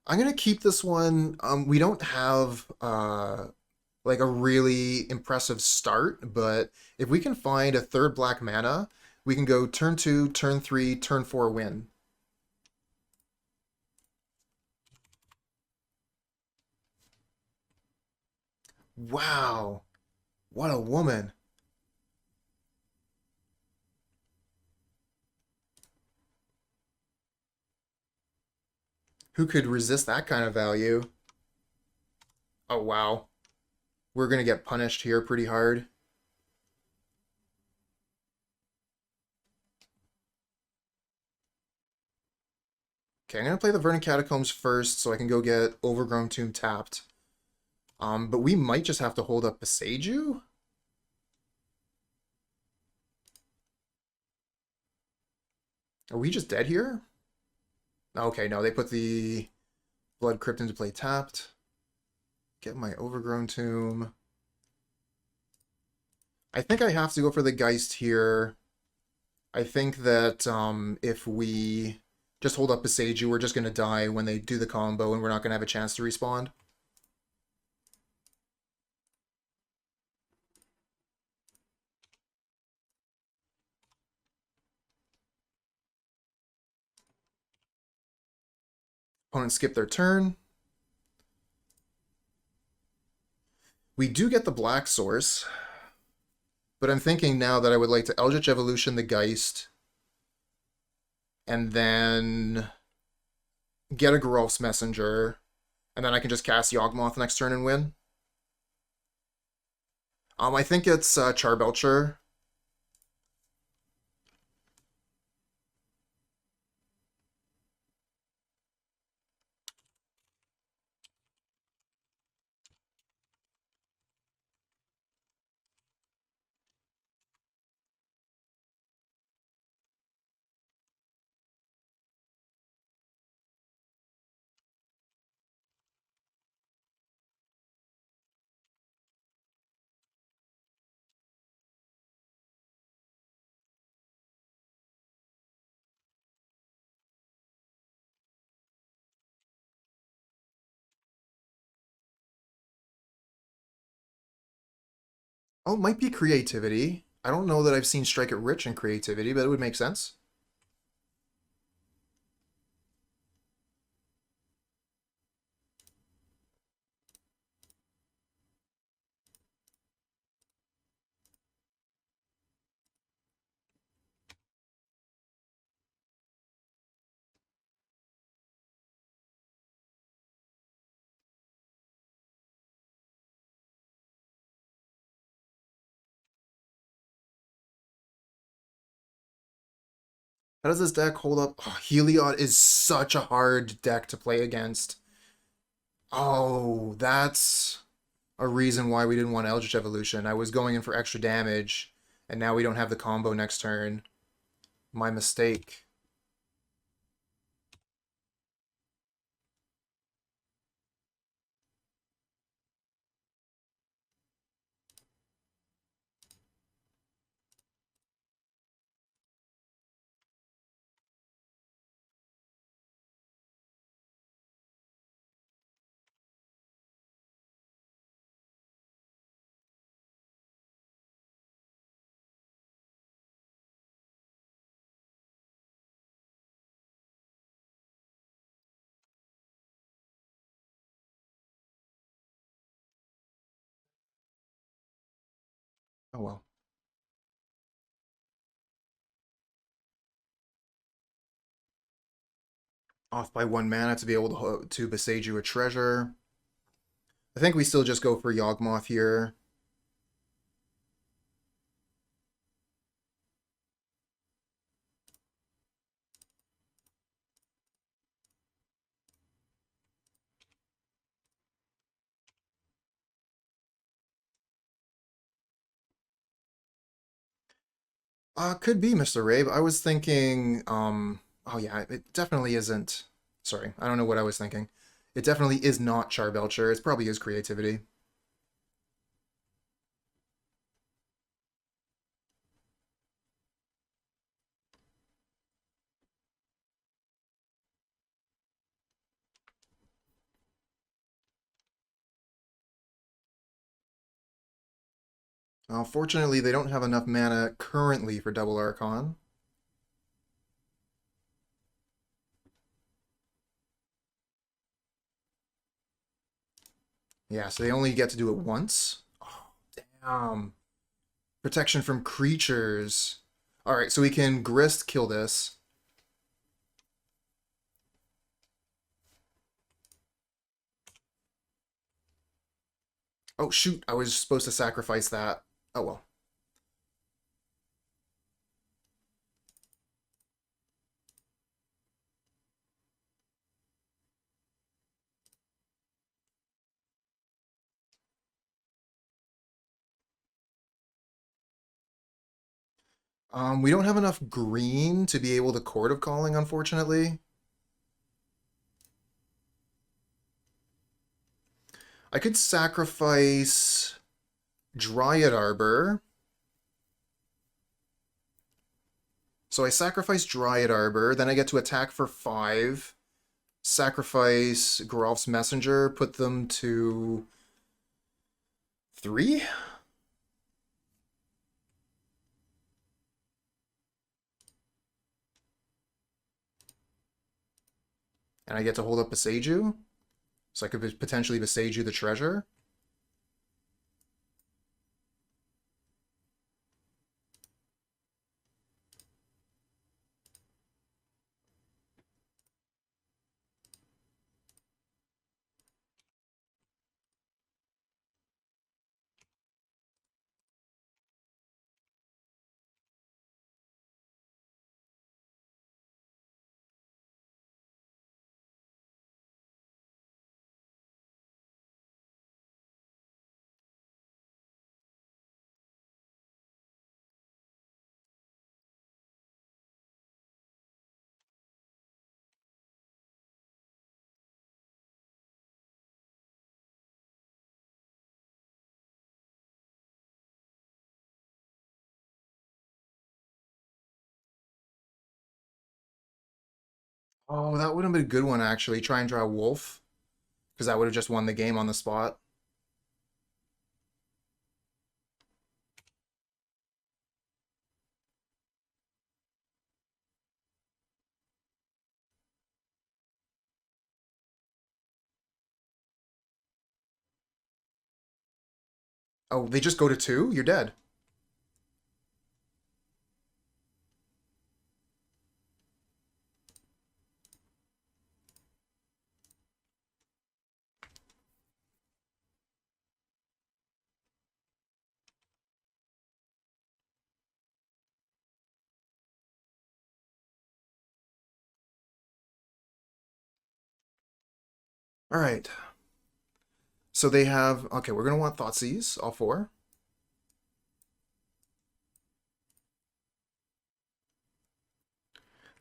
I'm gonna keep this one. We don't have like a really impressive start, but if we can find a third black mana, we can go turn 2, turn 3, turn 4 win. Wow, what a woman. Who could resist that kind of value? Oh wow. We're gonna get punished here pretty hard. Okay, I'm gonna play the Verdant Catacombs first so I can go get Overgrown Tomb tapped. But we might just have to hold up Boseiju? Are we just dead here? Okay, no, they put the Blood Crypt into play tapped. Get my Overgrown Tomb. I think I have to go for the Geist here. I think that if we just hold up Boseiju, we're just going to die when they do the combo and we're not going to have a chance to respawn. Opponent skip their turn. We do get the black source, but I'm thinking now that I would like to Eldritch Evolution the Geist and then get a Geralf's Messenger, and then I can just cast Yawgmoth next turn and win. I think it's Charbelcher. Oh, it might be creativity. I don't know that I've seen Strike It Rich in creativity, but it would make sense. How does this deck hold up? Oh, Heliod is such a hard deck to play against. Oh, that's a reason why we didn't want Eldritch Evolution. I was going in for extra damage, and now we don't have the combo next turn. My mistake. Oh well. Off by 1 mana to be able to Boseiju a treasure. I think we still just go for Yawgmoth here. Could be Mr. Rabe. I was thinking, oh yeah, it definitely isn't. Sorry, I don't know what I was thinking. It definitely is not Charbelcher. It's probably his creativity. Fortunately, they don't have enough mana currently for Double Archon. Yeah, so they only get to do it once. Oh, damn. Protection from creatures. Alright, so we can Grist kill this. Oh, shoot. I was supposed to sacrifice that. Oh, well. We don't have enough green to be able to Chord of Calling, unfortunately. I could sacrifice Dryad Arbor. So I sacrifice Dryad Arbor, then I get to attack for 5, sacrifice Geralf's Messenger, put them to 3? And I get to hold up Boseiju. So I could potentially Boseiju the treasure. Oh, that would have been a good one, actually. Try and draw a wolf. Because that would have just won the game on the spot. Oh, they just go to 2? You're dead. All right. So they have... Okay, we're going to want Thoughtseize, all 4.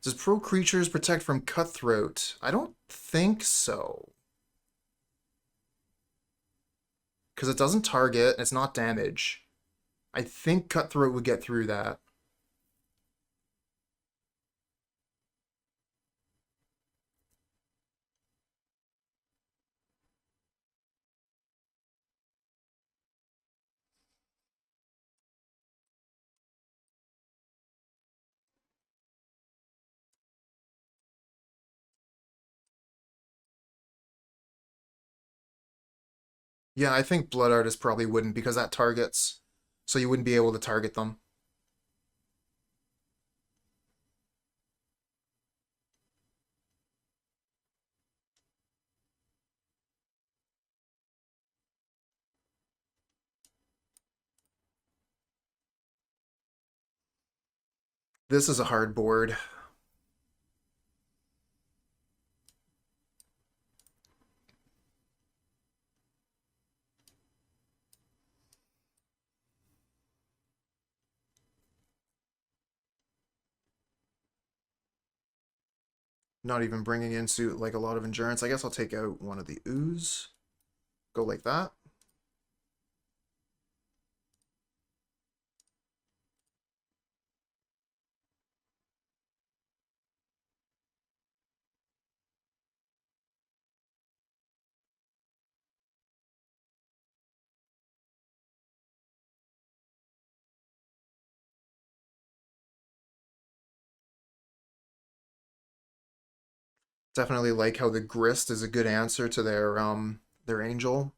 Does pro creatures protect from Cutthroat? I don't think so. Because it doesn't target, and it's not damage. I think Cutthroat would get through that. Yeah, I think Blood Artist probably wouldn't because that targets. So you wouldn't be able to target them. This is a hard board. Not even bringing in suit like a lot of endurance. I guess I'll take out one of the ooze. Go like that. Definitely like how the Grist is a good answer to their Angel.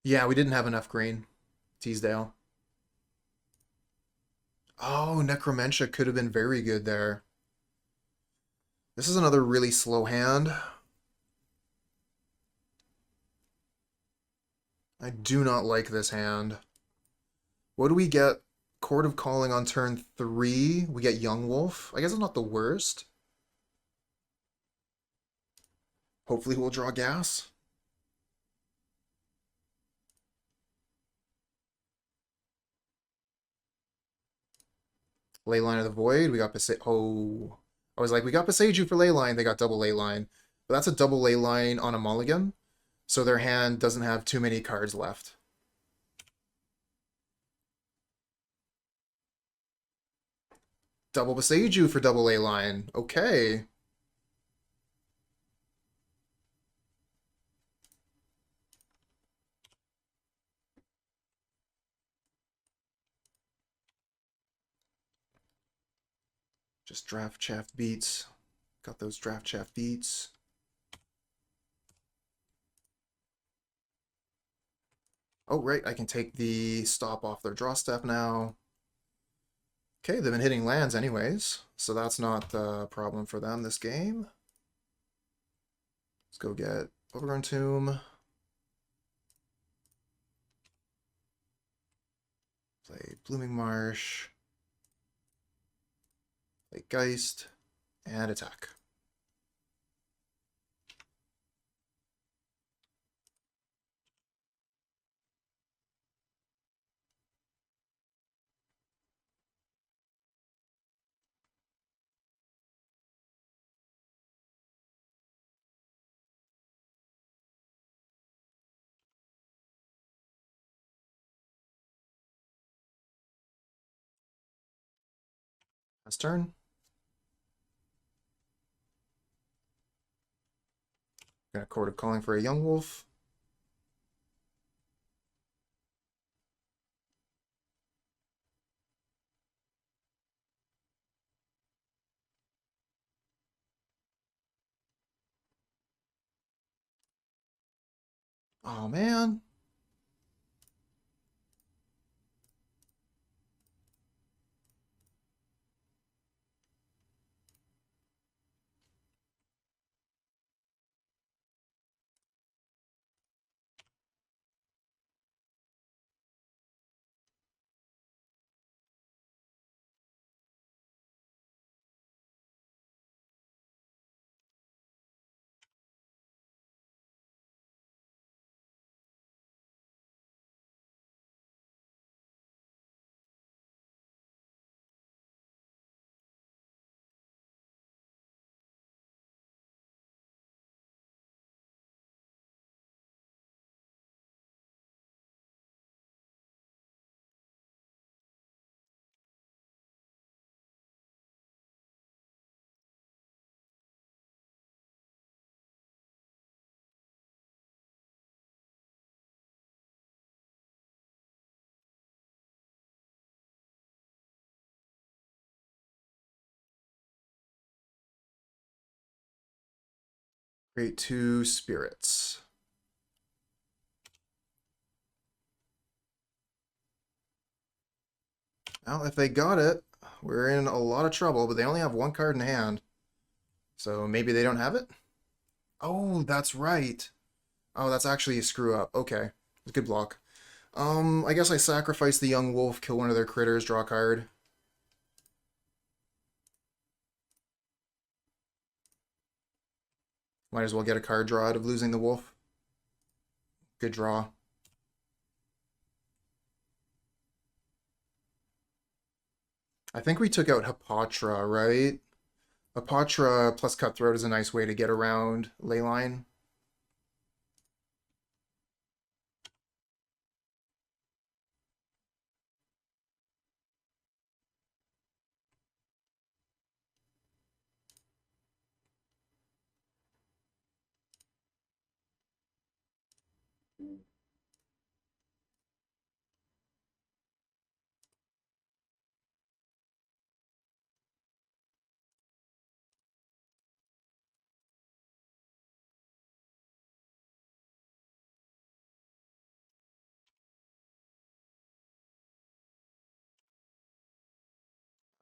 Yeah, we didn't have enough green. Teasdale. Oh, Necromentia could have been very good there. This is another really slow hand. I do not like this hand. What do we get? Chord of Calling on turn 3. We get Yawgmoth. I guess it's not the worst. Hopefully we'll draw gas. Leyline of the Void. We got Boseiju. Oh. I was like, we got Boseiju for Leyline. They got double Leyline. But that's a double Leyline on a mulligan. So their hand doesn't have too many cards left. Double Boseiju for double Leyline. Okay. Just draft chaff beats. Got those draft chaff beats. Oh, right, I can take the stop off their draw step now. Okay, they've been hitting lands anyways, so that's not the problem for them this game. Let's go get Overgrown Tomb. Play Blooming Marsh. Play Geist. And attack. Last turn. Got a Chord of Calling for a Yawgmoth. Oh man. Create 2 spirits. Well, if they got it, we're in a lot of trouble, but they only have 1 card in hand. So maybe they don't have it? Oh, that's right. Oh, that's actually a screw up. Okay. It's a good block. I guess I sacrifice the Yawgmoth, kill one of their critters, draw a card. Might as well get a card draw out of losing the wolf. Good draw. I think we took out Hapatra, right? Hapatra plus Cutthroat is a nice way to get around Leyline.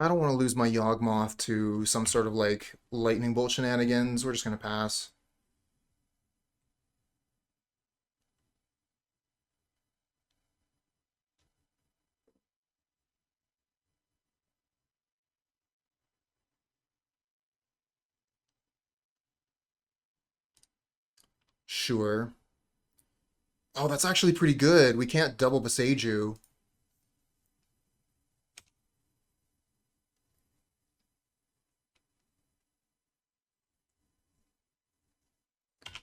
I don't want to lose my Yawgmoth to some sort of like lightning bolt shenanigans. We're just gonna pass. Sure. Oh, that's actually pretty good. We can't double Boseiju.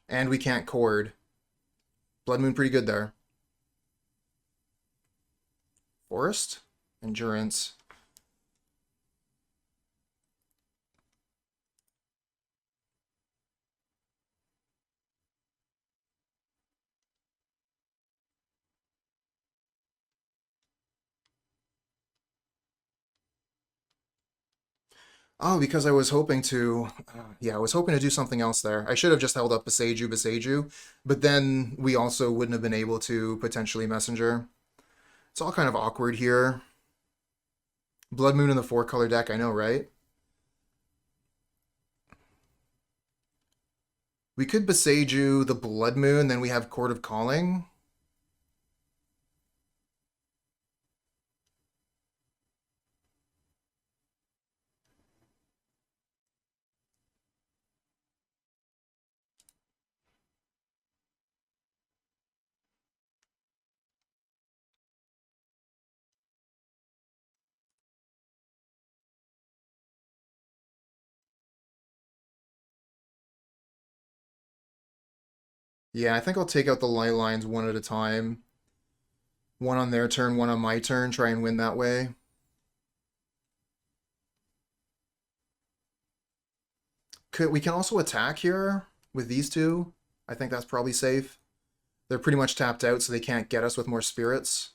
And we can't Chord. Blood Moon pretty good there. Forest? Endurance. Oh, because I was hoping to, yeah, I was hoping to do something else there. I should have just held up Boseiju, but then we also wouldn't have been able to potentially Messenger. It's all kind of awkward here. Blood Moon in the four-color deck, I know, right? We could Boseiju the Blood Moon, then we have Chord of Calling. Yeah, I think I'll take out the light lines one at a time. One on their turn, one on my turn, try and win that way. We can also attack here with these two. I think that's probably safe. They're pretty much tapped out, so they can't get us with more spirits.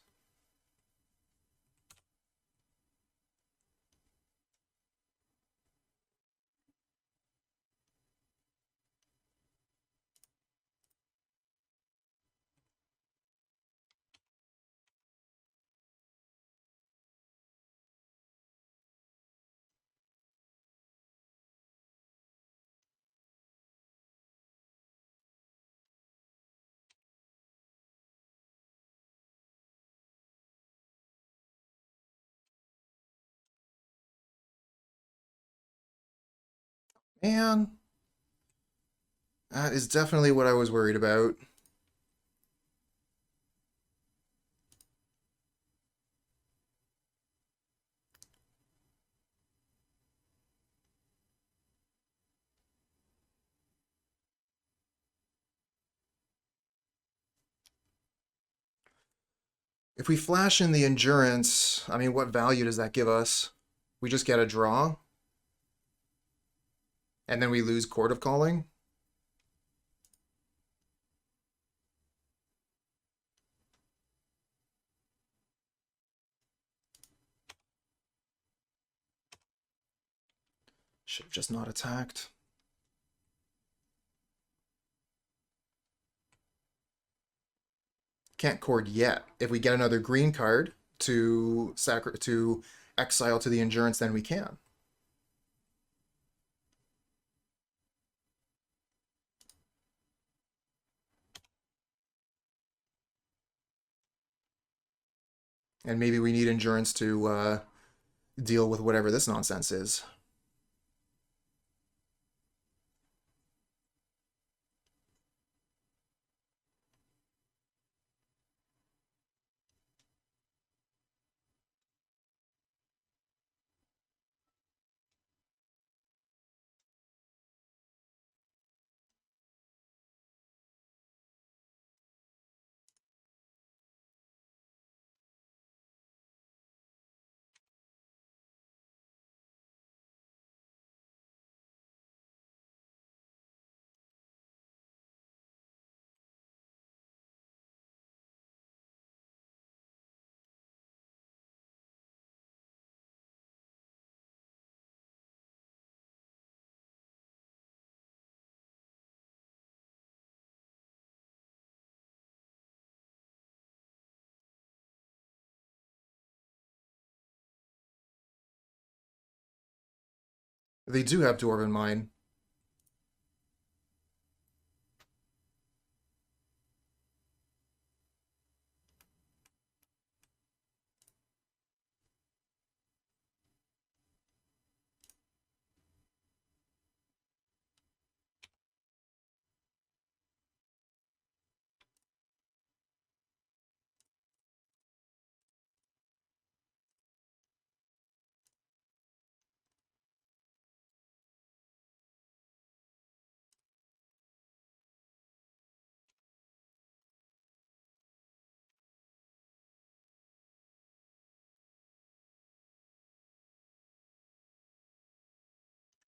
And that is definitely what I was worried about. If we flash in the endurance, I mean, what value does that give us? We just get a draw, and then we lose Chord of Calling. Should have just not attacked. Can't Chord yet. If we get another green card to exile to the endurance, then we can. And maybe we need endurance to deal with whatever this nonsense is. They do have Dwarven Mine.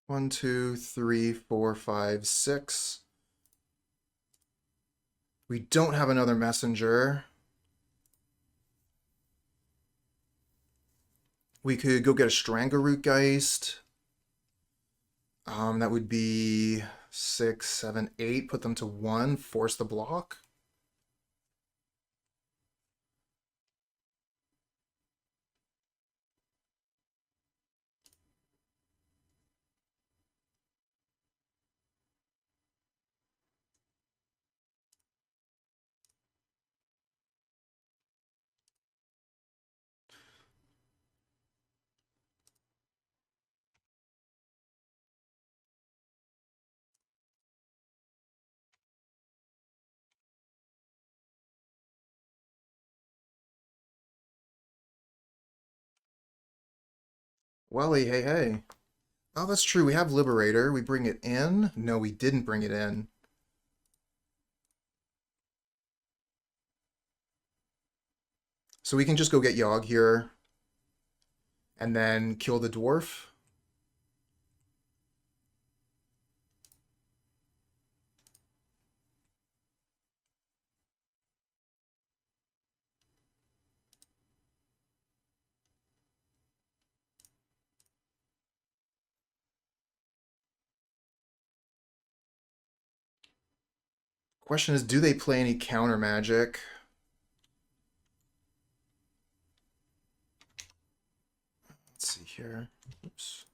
One, two, three, four, five, six. We don't have another messenger. We could go get a Strangleroot Geist. That would be 6, 7, 8. Put them to 1. Force the block. Welly, hey, hey. Oh, that's true. We have Liberator. We bring it in. No, we didn't bring it in. So we can just go get Yogg here and then kill the dwarf. Question is, do they play any counter magic? Let's see here. Oops.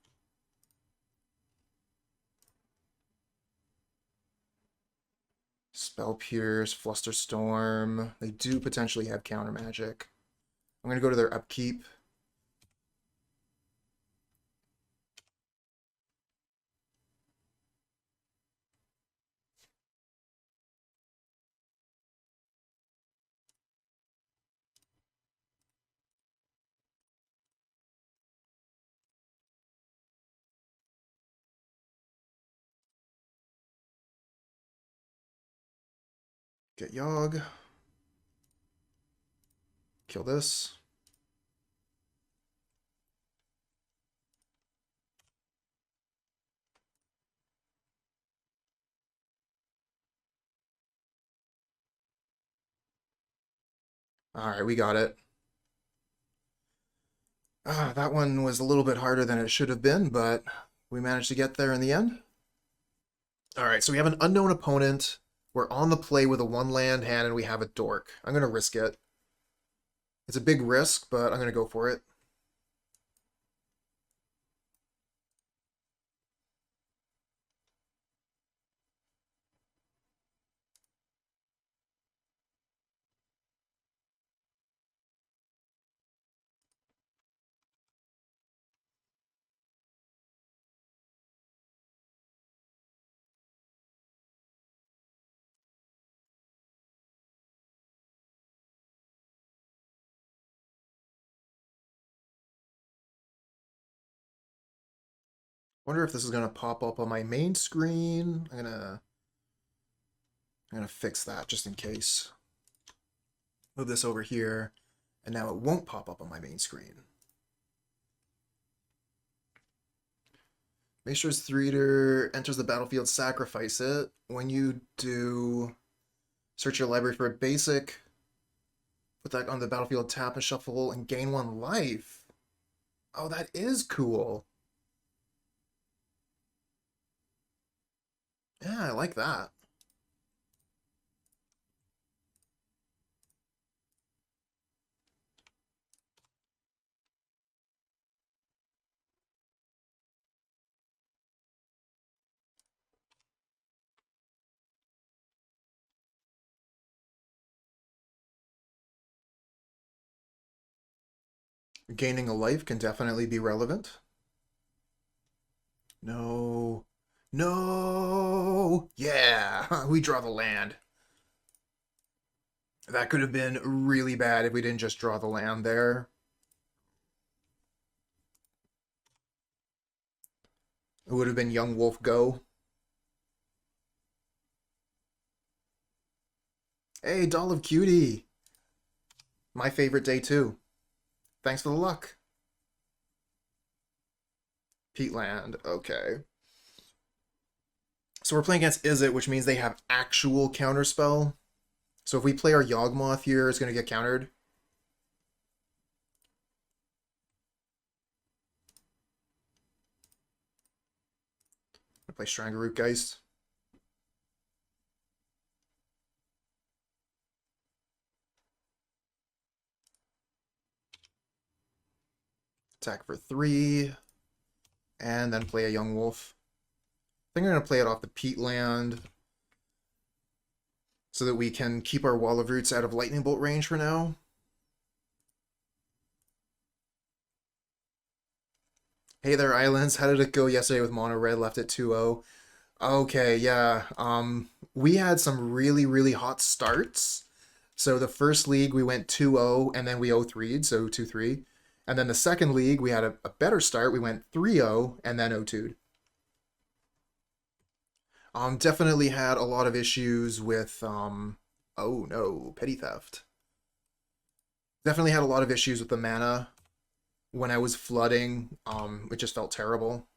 Spell Pierce, Flusterstorm. They do potentially have counter magic. I'm going to go to their upkeep. Get Yogg. Kill this. Alright, we got it. That one was a little bit harder than it should have been, but we managed to get there in the end. Alright, so we have an unknown opponent. We're on the play with a 1-land hand, and we have a dork. I'm going to risk it. It's a big risk, but I'm going to go for it. Wonder if this is going to pop up on my main screen. I'm gonna fix that just in case. Move this over here, and now it won't pop up on my main screen. Make sure its reader enters the battlefield, sacrifice it. When you do, search your library for a basic, put that on the battlefield, tap and shuffle, and gain 1 life. Oh, that is cool. Yeah, I like that. Gaining a life can definitely be relevant. No. No! Yeah! We draw the land. That could have been really bad if we didn't just draw the land there. It would have been Young Wolf Go. Hey, Doll of Cutie! My favorite day too. Thanks for the luck. Peatland, okay. So we're playing against Izzet, which means they have actual counterspell. So if we play our Yawgmoth here, it's going to get countered. I'm going to play Strangleroot Geist. Attack for 3. And then play a Young Wolf. I think I'm going to play it off the Peatland so that we can keep our Wall of Roots out of Lightning Bolt range for now. Hey there, Islands. How did it go yesterday with Mono Red left at 2-0? Okay, yeah. We had some really, really hot starts. So the first league we went 2-0 and then we 0-3'd, so 2-3. And then the second league we had a better start. We went 3-0 and then 0-2'd. Definitely had a lot of issues with oh no, petty theft. Definitely had a lot of issues with the mana when I was flooding. It just felt terrible.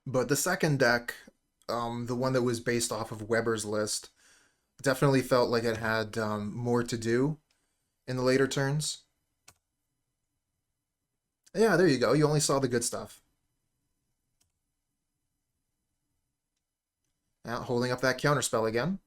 But the second deck, the one that was based off of Weber's list, definitely felt like it had more to do in the later turns. Yeah, there you go. You only saw the good stuff. Now, holding up that counterspell again.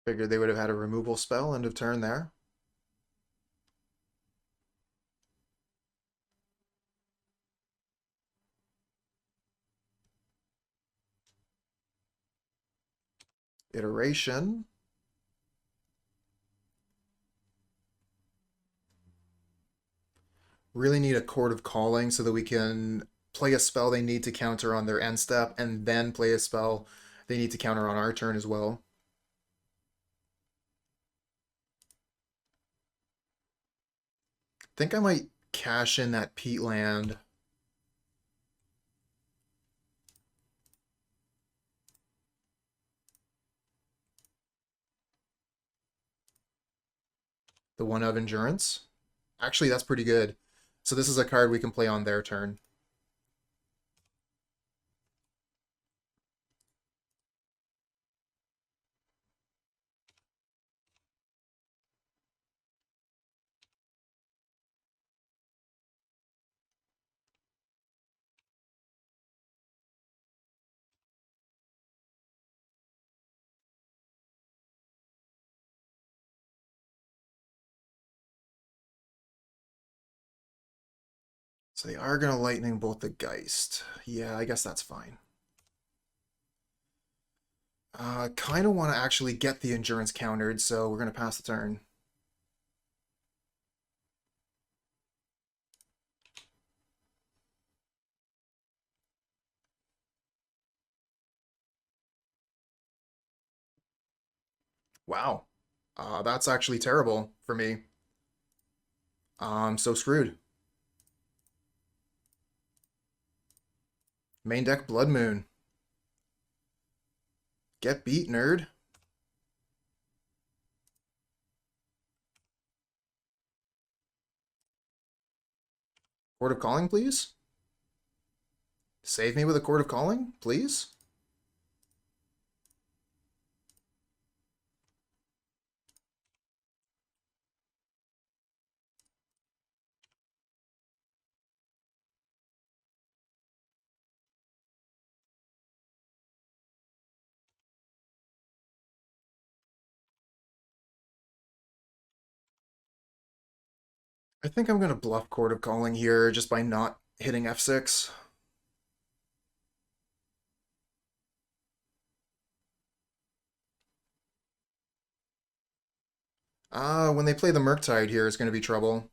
Figured they would have had a removal spell end of turn there. Iteration. Really need a Chord of Calling so that we can play a spell they need to counter on their end step and then play a spell they need to counter on our turn as well. I think I might cash in that Peatland. The one of Endurance. Actually, that's pretty good. So this is a card we can play on their turn. So they are going to Lightning Bolt the Geist. Yeah, I guess that's fine. Kind of want to actually get the Endurance countered, so we're going to pass the turn. Wow. That's actually terrible for me. I'm so screwed. Main deck Blood Moon. Get beat, nerd. Chord of Calling, please? Save me with a Chord of Calling, please? I think I'm going to bluff Chord of Calling here just by not hitting F6. When they play the Murktide here, it's going to be trouble.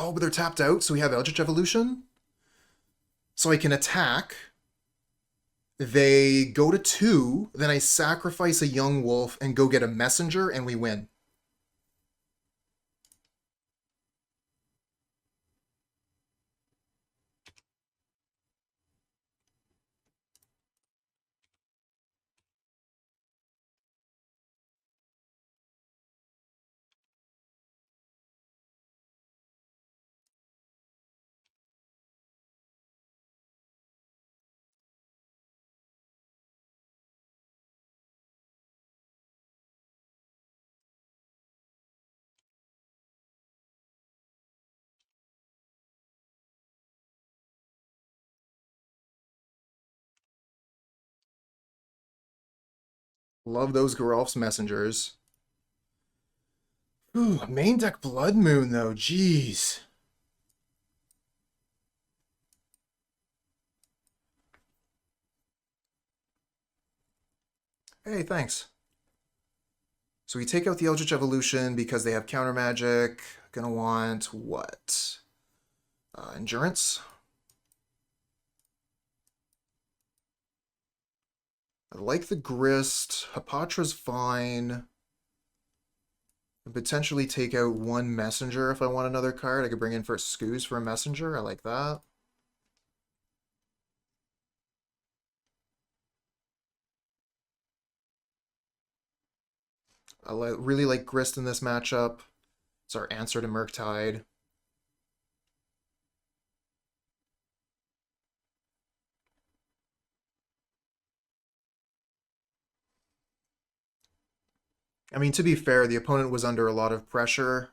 Oh, but they're tapped out, so we have Eldritch Evolution. So I can attack. They go to 2, then I sacrifice a young wolf and go get a messenger, and we win. Love those Geralf's messengers. Ooh, main deck Blood Moon, though. Jeez. Hey, thanks. So we take out the Eldritch Evolution because they have counter magic. Gonna want what? Endurance. I like the Grist. Hapatra's fine. And potentially take out one messenger if I want another card. I could bring in for a Scooze for a messenger. I like that. Really like Grist in this matchup. It's our answer to Murktide. I mean, to be fair, the opponent was under a lot of pressure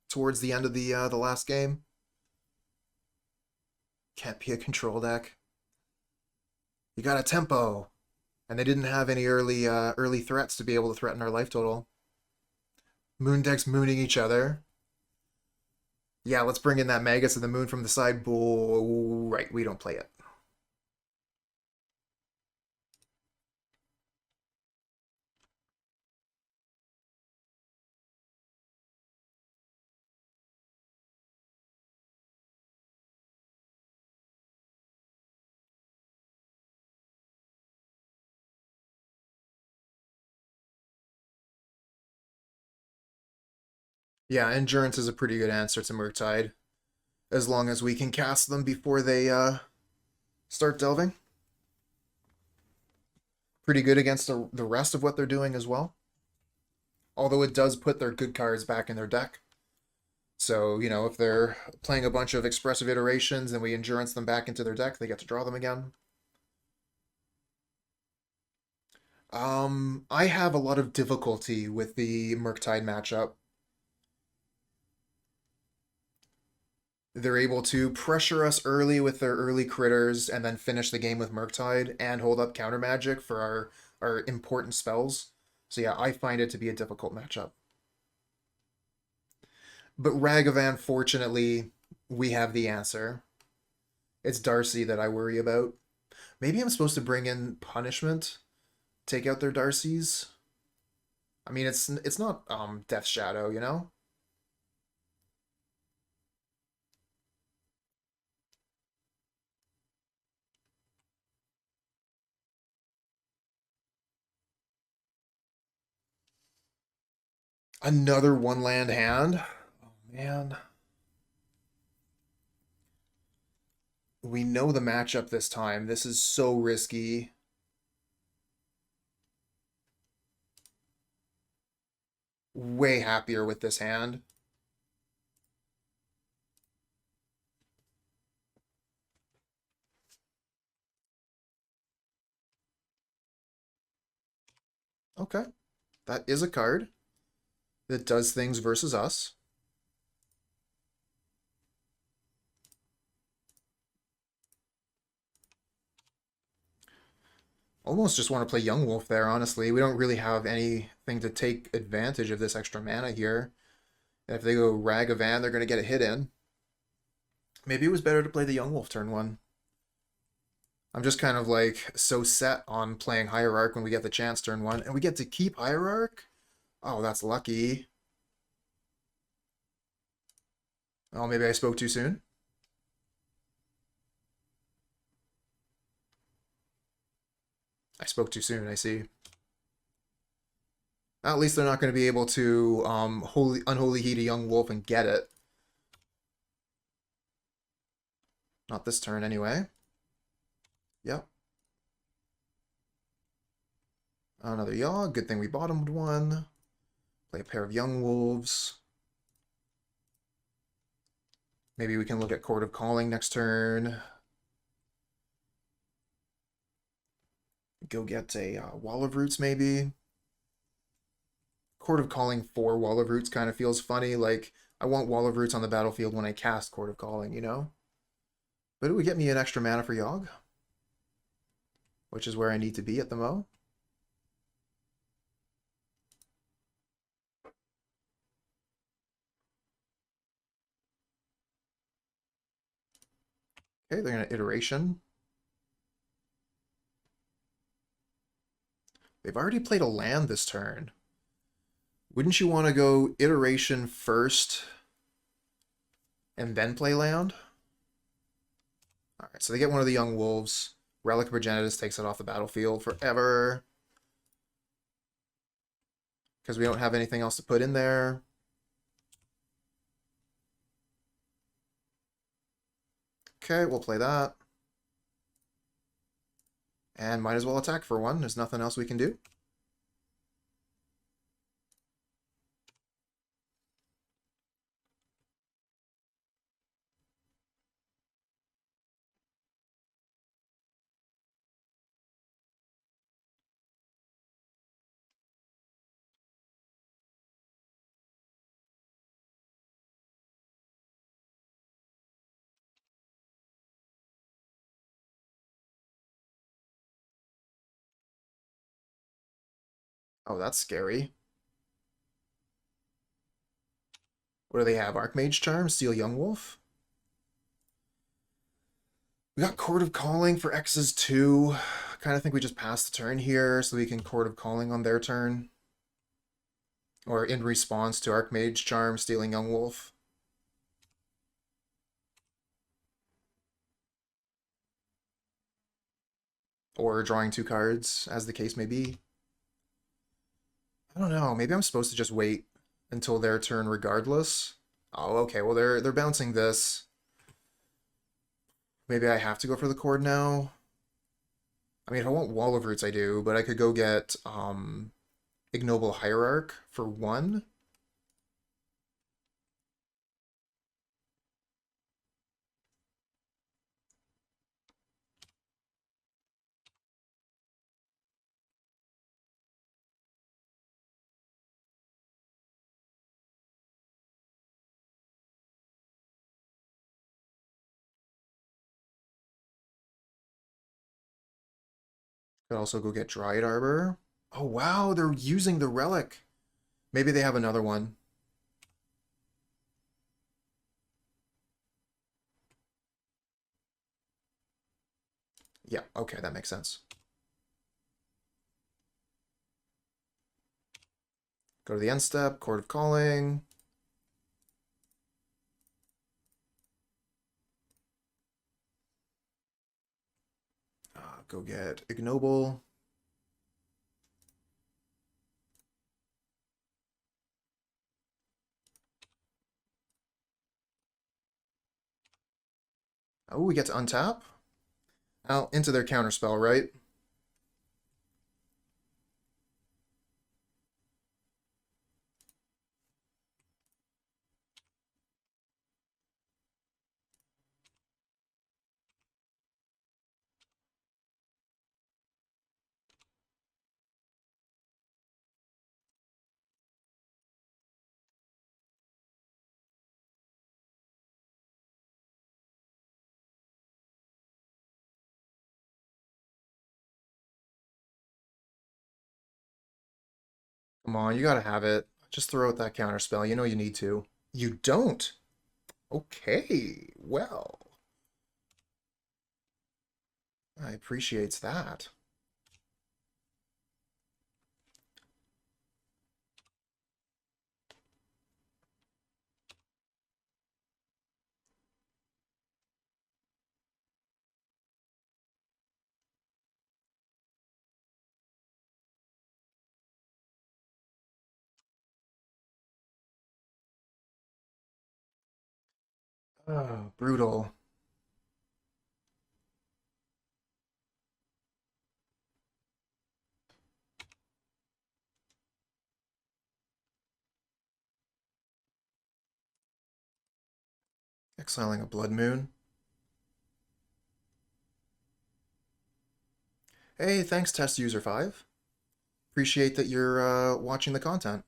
towards the end of the last game. Can't be a control deck. You got a tempo, and they didn't have any early threats to be able to threaten our life total. Moon decks mooning each other. Yeah, let's bring in that Magus of the Moon from the sideboard. Right, we don't play it. Yeah, Endurance is a pretty good answer to Murktide, as long as we can cast them before they start delving. Pretty good against the rest of what they're doing as well. Although it does put their good cards back in their deck. So, you know, if they're playing a bunch of expressive iterations and we endurance them back into their deck, they get to draw them again. I have a lot of difficulty with the Murktide matchup. They're able to pressure us early with their early critters and then finish the game with Murktide and hold up counter magic for our important spells. So yeah, I find it to be a difficult matchup. But Ragavan, fortunately, we have the answer. It's Darcy that I worry about. Maybe I'm supposed to bring in Punishment, take out their Darcys. I mean, it's not Death Shadow, you know? Another one land hand. Oh man. We know the matchup this time. This is so risky. Way happier with this hand. Okay. That is a card that does things versus us. Almost just want to play Yawgmoth there, honestly. We don't really have anything to take advantage of this extra mana here. And if they go Ragavan, they're going to get a hit in. Maybe it was better to play the Yawgmoth turn one. I'm just kind of like so set on playing Hierarch when we get the chance turn one. And we get to keep Hierarch? Oh, that's lucky. Oh, maybe I spoke too soon? I spoke too soon, I see. At least they're not going to be able to Unholy Heat a Yawgmoth and get it. Not this turn, anyway. Yep. Another Yaw. Good thing we bottomed one. Play a pair of Yawgmoths. Maybe we can look at Chord of Calling next turn. Go get a Wall of Roots, maybe. Chord of Calling for Wall of Roots kind of feels funny. Like, I want Wall of Roots on the battlefield when I cast Chord of Calling, you know? But it would get me an extra mana for Yawg, which is where I need to be at the mo. Okay, they're going to Iteration. They've already played a land this turn. Wouldn't you want to go Iteration first and then play land? Alright, so they get one of the Young Wolves. Relic of Progenitus takes it off the battlefield forever. Because we don't have anything else to put in there. Okay, we'll play that. And might as well attack for one. There's nothing else we can do. Oh, that's scary. What do they have? Archmage Charm? Steal Yawgmoth? We got Chord of Calling for X's 2. Kind of think we just pass the turn here so we can Chord of Calling on their turn. Or in response to Archmage Charm stealing Yawgmoth. Or drawing 2 cards, as the case may be. I don't know. Maybe I'm supposed to just wait until their turn regardless. Oh, okay. Well, they're bouncing this. Maybe I have to go for the Chord now. I mean, if I want Wall of Roots, I do, but I could go get Ignoble Hierarch for 1. Could also go get Dryad Arbor. Oh, wow, they're using the Relic. Maybe they have another one. Yeah, okay, that makes sense. Go to the end step, Chord of Calling. Go get Ignoble. Oh, we get to untap? Out into their counterspell, right? Come on, you gotta have it. Just throw out that counterspell. You know you need to. You don't? Okay, well, I appreciates that. Oh, brutal. Exiling a Blood Moon. Hey, thanks, Test User 5. Appreciate that you're watching the content.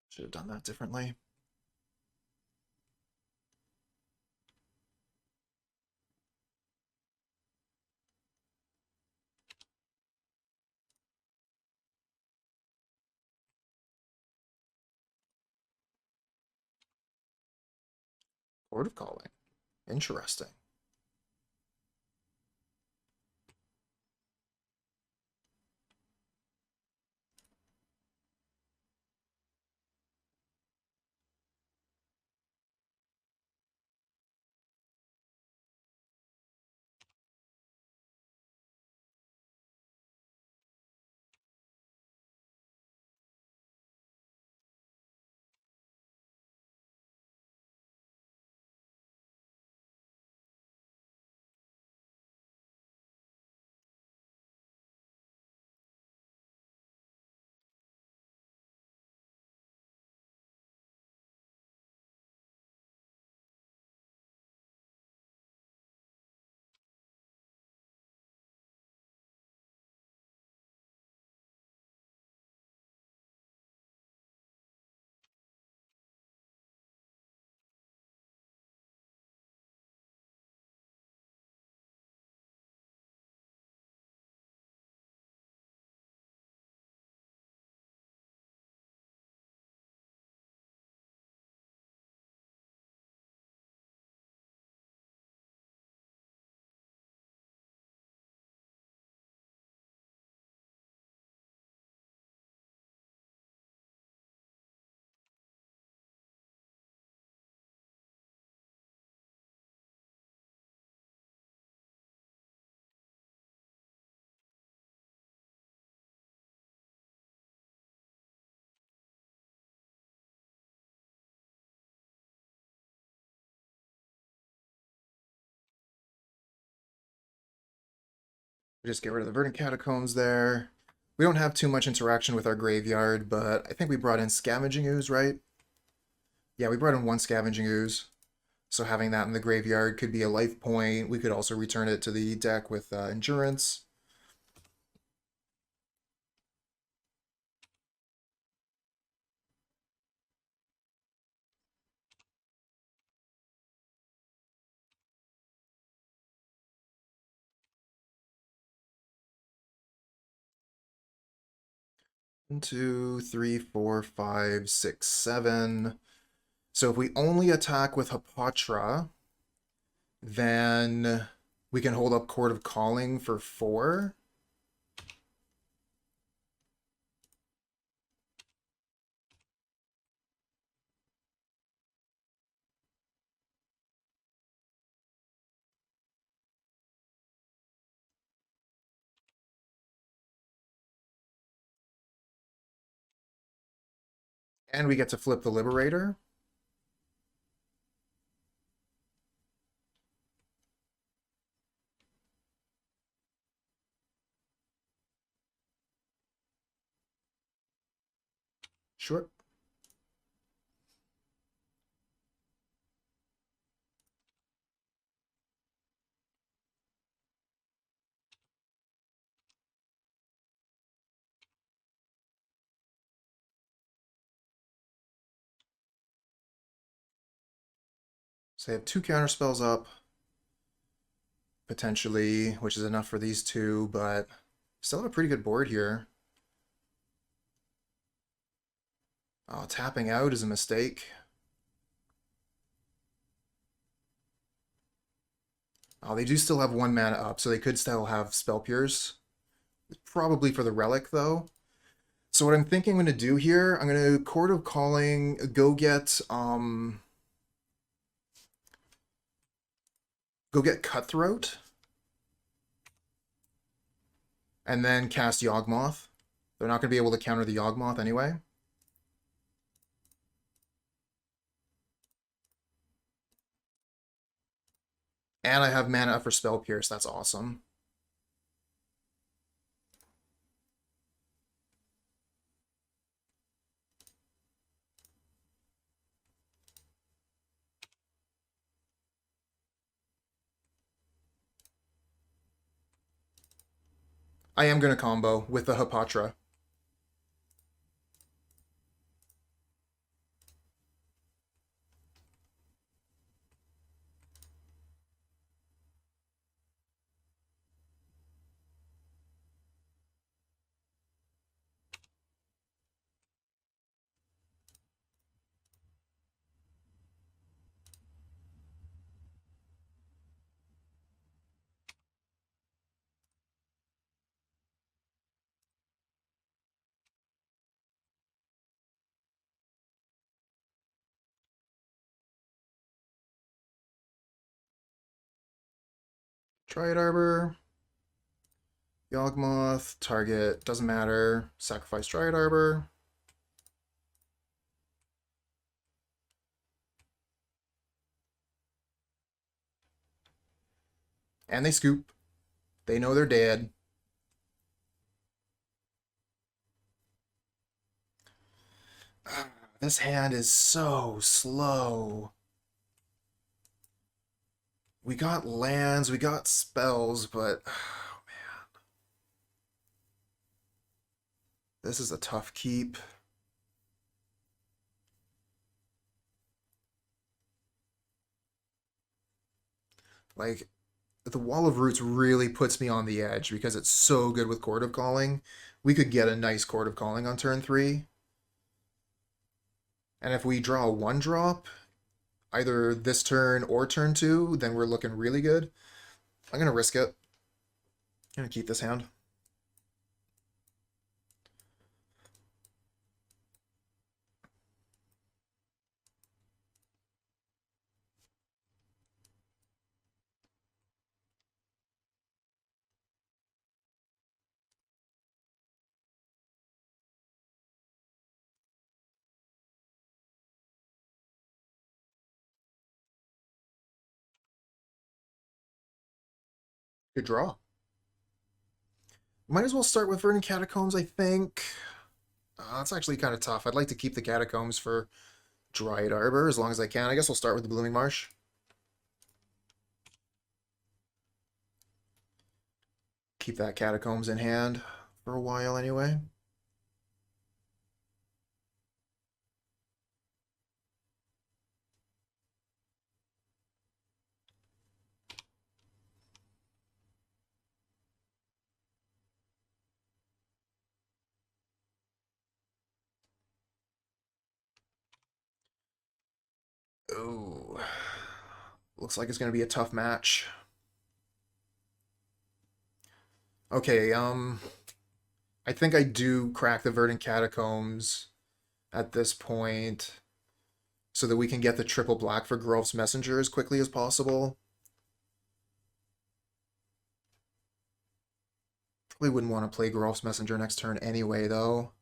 Should have done that differently. Chord of Calling. Interesting. We just get rid of the Verdant Catacombs there. We don't have too much interaction with our graveyard, but I think we brought in Scavenging Ooze, right? Yeah, we brought in one Scavenging Ooze. So having that in the graveyard could be a life point. We could also return it to the deck with Endurance. 1, 2, 3, 4, 5, 6, 7. So if we only attack with Hapatra, then we can hold up Chord of Calling for 4. And we get to flip the Liberator. Sure. So they have 2 counterspells up, potentially, which is enough for these 2, but still have a pretty good board here. Oh, tapping out is a mistake. Oh, they do still have 1 mana up, so they could still have Spell Pierce. Probably for the Relic, though. So what I'm thinking I'm going to do here, I'm going to Chord of Calling, go get Cutthroat, and then cast Yawgmoth. They're not going to be able to counter the Yawgmoth anyway. And I have mana up for Spell Pierce. That's awesome. I am going to combo with the Hapatra. Dryad Arbor. Yawgmoth, target, doesn't matter. Sacrifice Dryad Arbor. And they scoop. They know they're dead. This hand is so slow. We got lands, we got spells, but oh man. This is a tough keep. Like, the Wall of Roots really puts me on the edge because it's so good with Chord of Calling. We could get a nice Chord of Calling on turn 3. And if we draw a 1-drop, either this turn or turn 2, then we're looking really good. I'm going to risk it. I'm going to keep this hand. Good draw. Might as well start with Verdant Catacombs, I think. That's actually kind of tough. I'd like to keep the Catacombs for Dryad Arbor as long as I can. I guess I'll start with the Blooming Marsh. Keep that Catacombs in hand for a while anyway. Ooh. Looks like it's going to be a tough match. Okay, I think I do crack the Verdant Catacombs at this point so that we can get the triple black for Geralf's Messenger as quickly as possible. Probably wouldn't want to play Geralf's Messenger next turn anyway, though.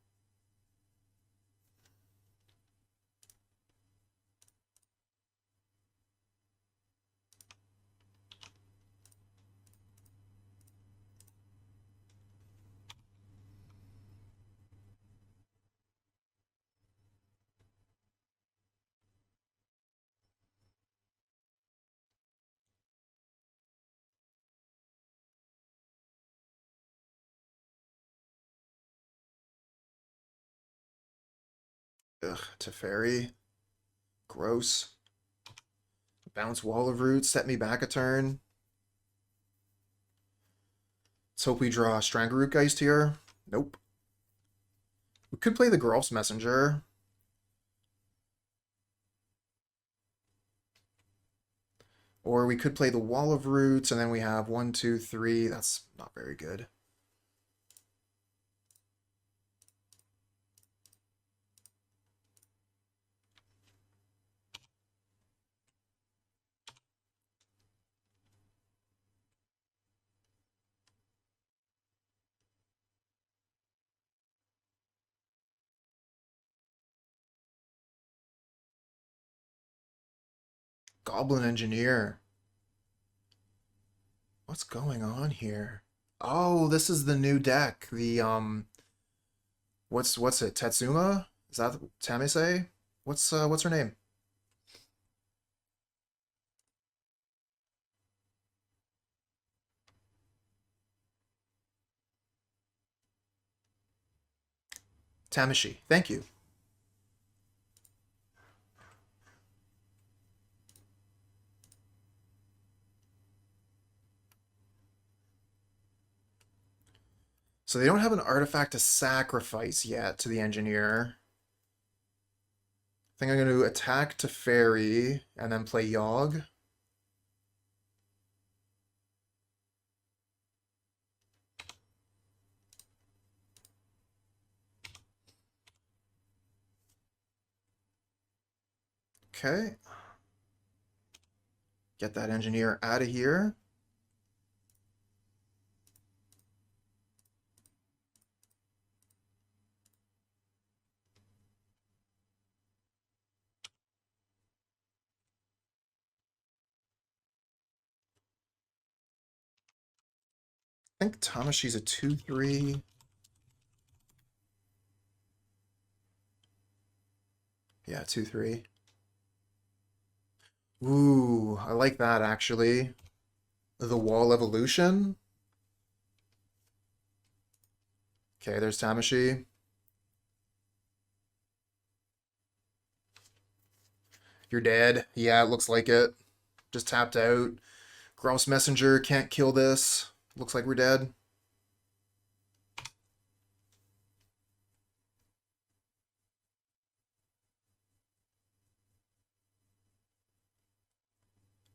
Ugh, Teferi. Gross. Bounce Wall of Roots, set me back a turn. Let's hope we draw Strangleroot Geist here. Nope. We could play the Geralf's Messenger. Or we could play the Wall of Roots, and then we have 1, 2, 3. That's not very good. Goblin Engineer. What's going on here? Oh, this is the new deck. The what's it? Tetsuma? Is that Tameshi? What's her name? Tameshi. Thank you. So they don't have an artifact to sacrifice yet to the engineer. I think I'm going to attack Teferi and then play Yogg. Okay. Get that engineer out of here. I think Tameshi's a 2/3. Yeah, 2/3. Ooh, I like that actually. The Wall Evolution. Okay, there's Tameshi. You're dead. Yeah, it looks like it. Just tapped out. Grouse Messenger can't kill this. Looks like we're dead.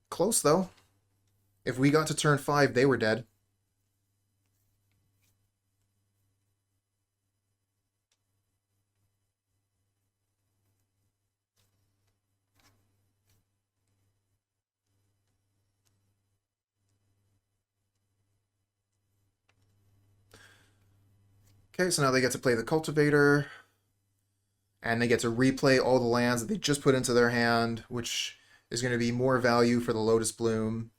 Close, though. If we got to turn 5, they were dead. Okay, so now they get to play the Cultivator. And they get to replay all the lands that they just put into their hand, which is going to be more value for the Lotus Bloom.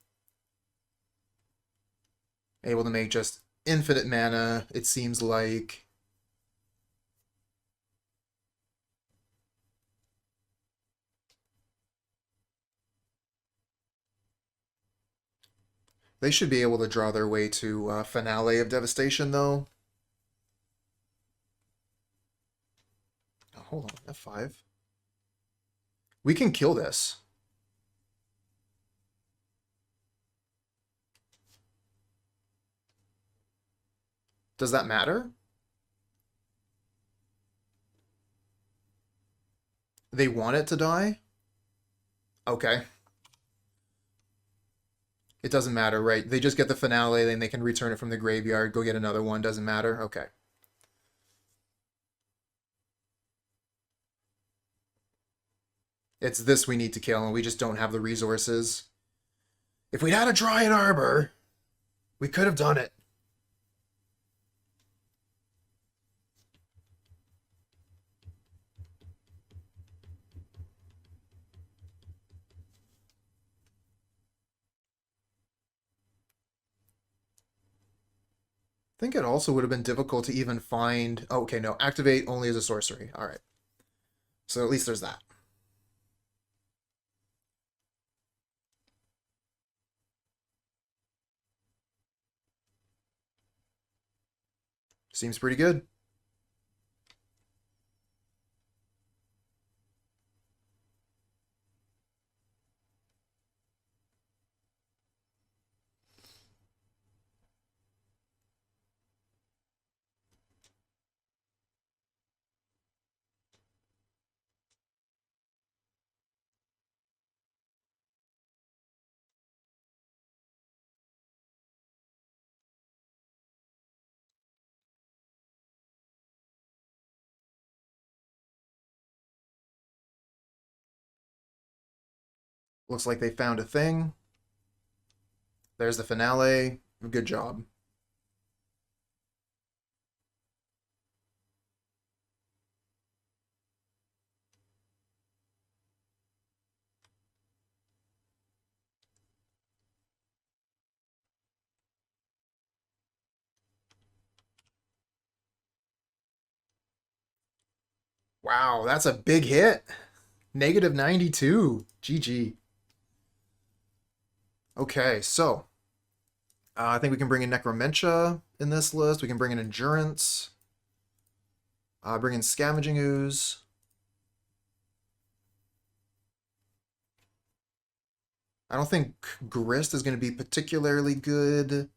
Able to make just infinite mana, it seems like. They should be able to draw their way to Finale of Devastation, though. Oh, hold on, F5. We can kill this. Does that matter? They want it to die? Okay. It doesn't matter, right? They just get the finale, then they can return it from the graveyard, go get another one, doesn't matter? Okay. It's this we need to kill, and we just don't have the resources. If we'd had a Dryad Arbor, we could have done it. I think it also would have been difficult to even find... Oh, okay, no. Activate only as a sorcery. All right. So at least there's that. Seems pretty good. Looks like they found a thing. There's the finale. Good job. Wow, that's a big hit. Negative 92. GG. Okay, so I think we can bring in Necromentia in this list. We can bring in Endurance. Bring in Scavenging Ooze. I don't think Grist is going to be particularly good.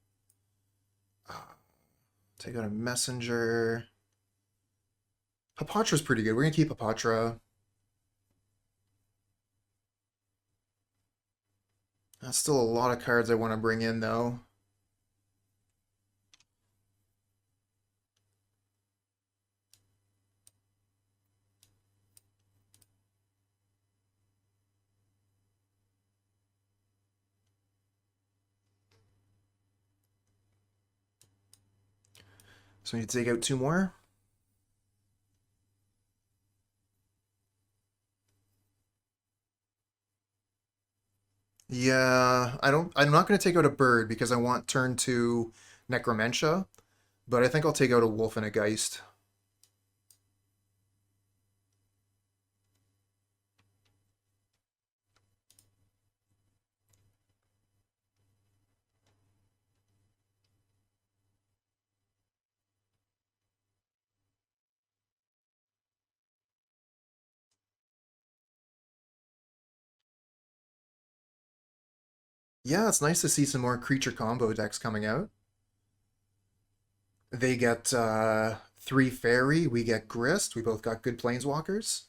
Take out a Messenger. Hapatra's pretty good. We're going to keep Hapatra. That's still a lot of cards I want to bring in, though. So we need to take out 2 more. Yeah, I'm not going to take out a bird because I want turn 2 Necromentia, but I think I'll take out a wolf and a geist. Yeah, it's nice to see some more creature combo decks coming out. They get 3 fairy, we get Grist, we both got good planeswalkers.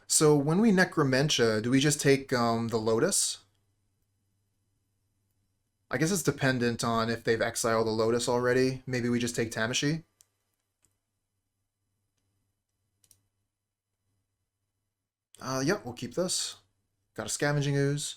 So when we Necromentia, do we just take the Lotus? I guess it's dependent on if they've exiled the Lotus already. Maybe we just take Tameshi. Yep, we'll keep this. Got a Scavenging Ooze.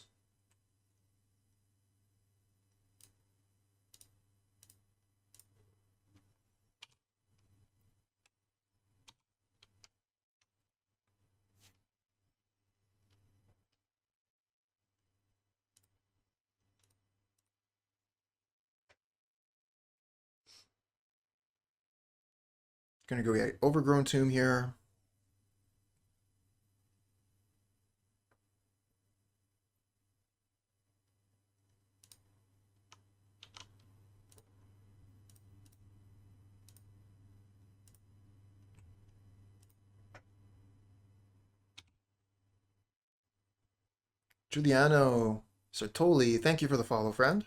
Gonna go get Overgrown Tomb here. Giuliano Sertoli, thank you for the follow, friend.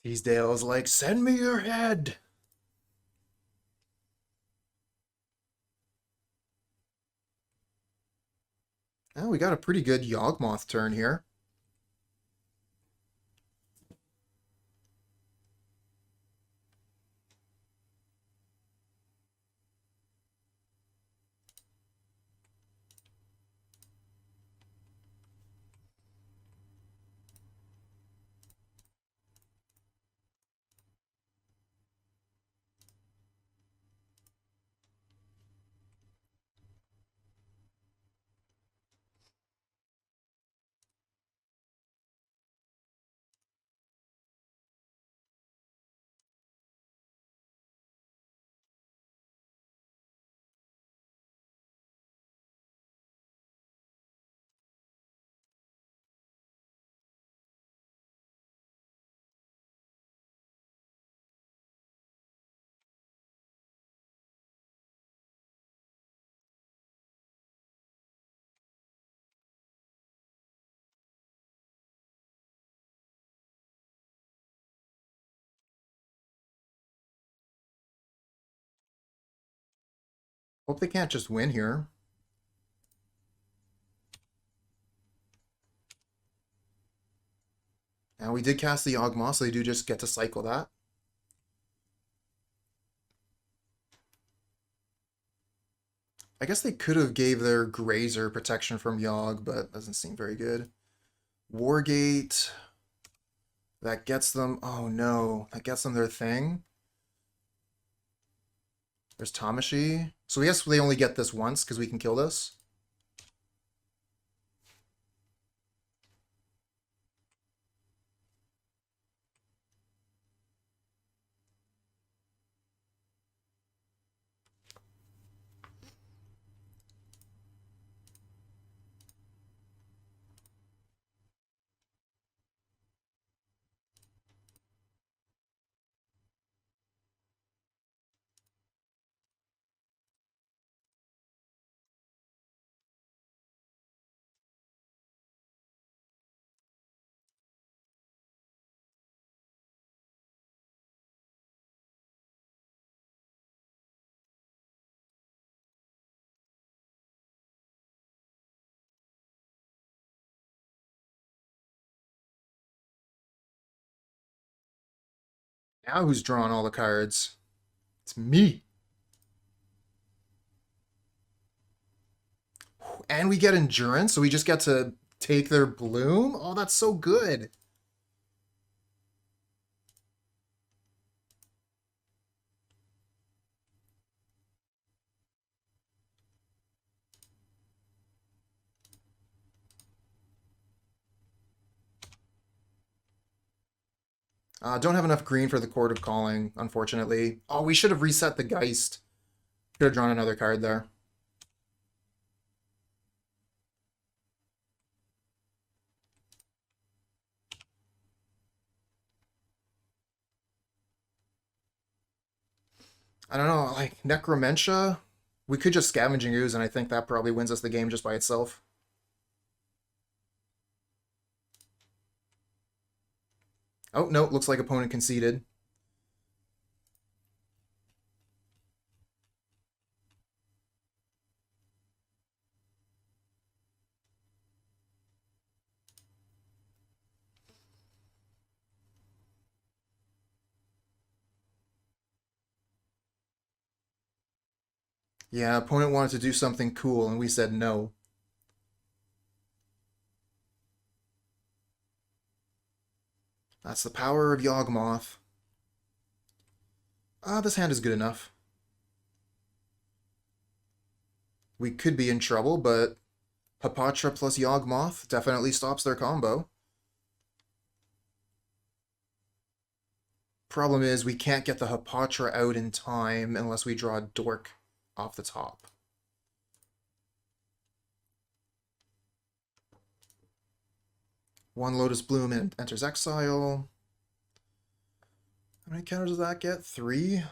Teasdale's like, send me your head. Oh, we got a pretty good Yawgmoth turn here. Hope they can't just win here. Now we did cast the Yawgmoth, so they do just get to cycle that. I guess they could have gave their Grazer protection from Yawg, but doesn't seem very good. Wargate. That gets them... Oh no, that gets them their thing. There's Tameshi. So I guess they only get this once because we can kill this. Now who's drawing all the cards? It's me. And we get Endurance, so we just get to take their Bloom? Oh, that's so good. Don't have enough green for the Chord of Calling, unfortunately. Oh, we should have reset the Geist. Could have drawn another card there. I don't know, like, Necromentia? We could just Scavenging Ooze, and I think that probably wins us the game just by itself. Oh, no, looks like opponent conceded. Yeah, opponent wanted to do something cool, and we said no. That's the power of Yawgmoth. This hand is good enough. We could be in trouble, but Hapatra plus Yawgmoth definitely stops their combo. Problem is, we can't get the Hapatra out in time unless we draw a Dork off the top. One Lotus Bloom and enters exile. How many counters does that get? 3?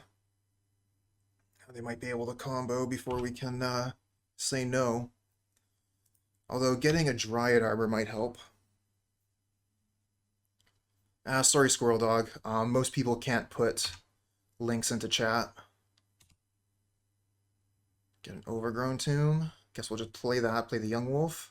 They might be able to combo before we can say no. Although getting a Dryad Arbor might help. Sorry, Squirrel Dog. Most people can't put links into chat. Get an Overgrown Tomb. Guess we'll just play that, play the Yawgmoth.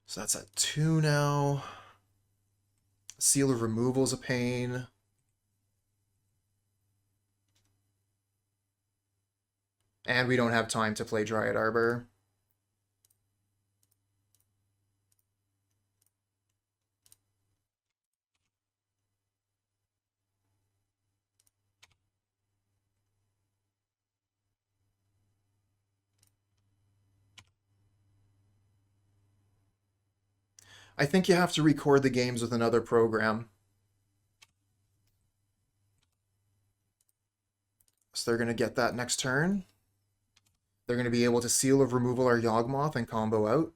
So that's at 2 now. Seal of Removal is a pain. And we don't have time to play Dryad Arbor. I think you have to record the games with another program. So they're going to get that next turn. They're going to be able to Seal of Removal our Yawgmoth and combo out.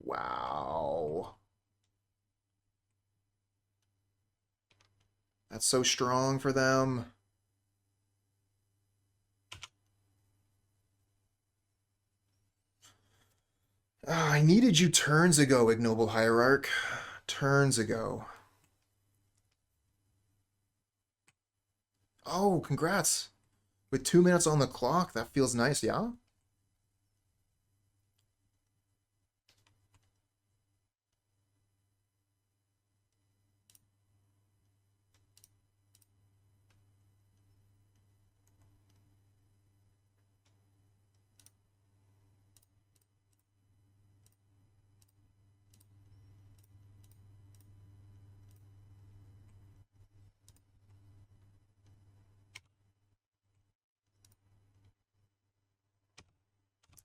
Wow. That's so strong for them. Oh, I needed you turns ago, Ignoble Hierarch. Turns ago. Oh, congrats. With 2 minutes on the clock, that feels nice, yeah?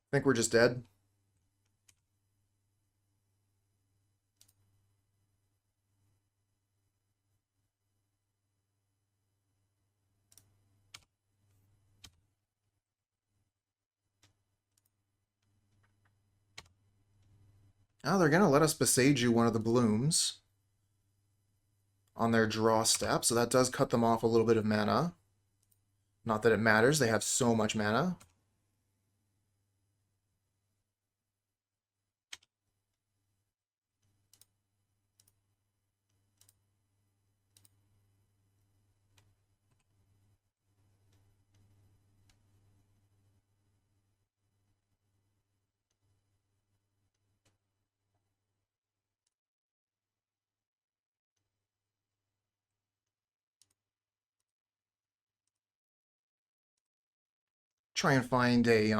I think we're just dead. Oh, they're going to let us Boseiju one of the blooms on their draw step, so that does cut them off a little bit of mana. Not that it matters, they have so much mana. Try and find a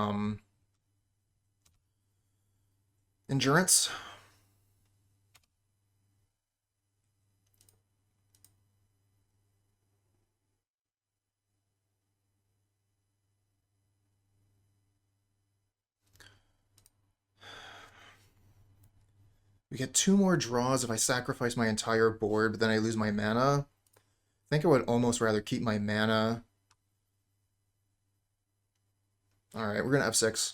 endurance. We get 2 more draws if I sacrifice my entire board, but then I lose my mana. I think I would almost rather keep my mana. Alright, we're going to F6.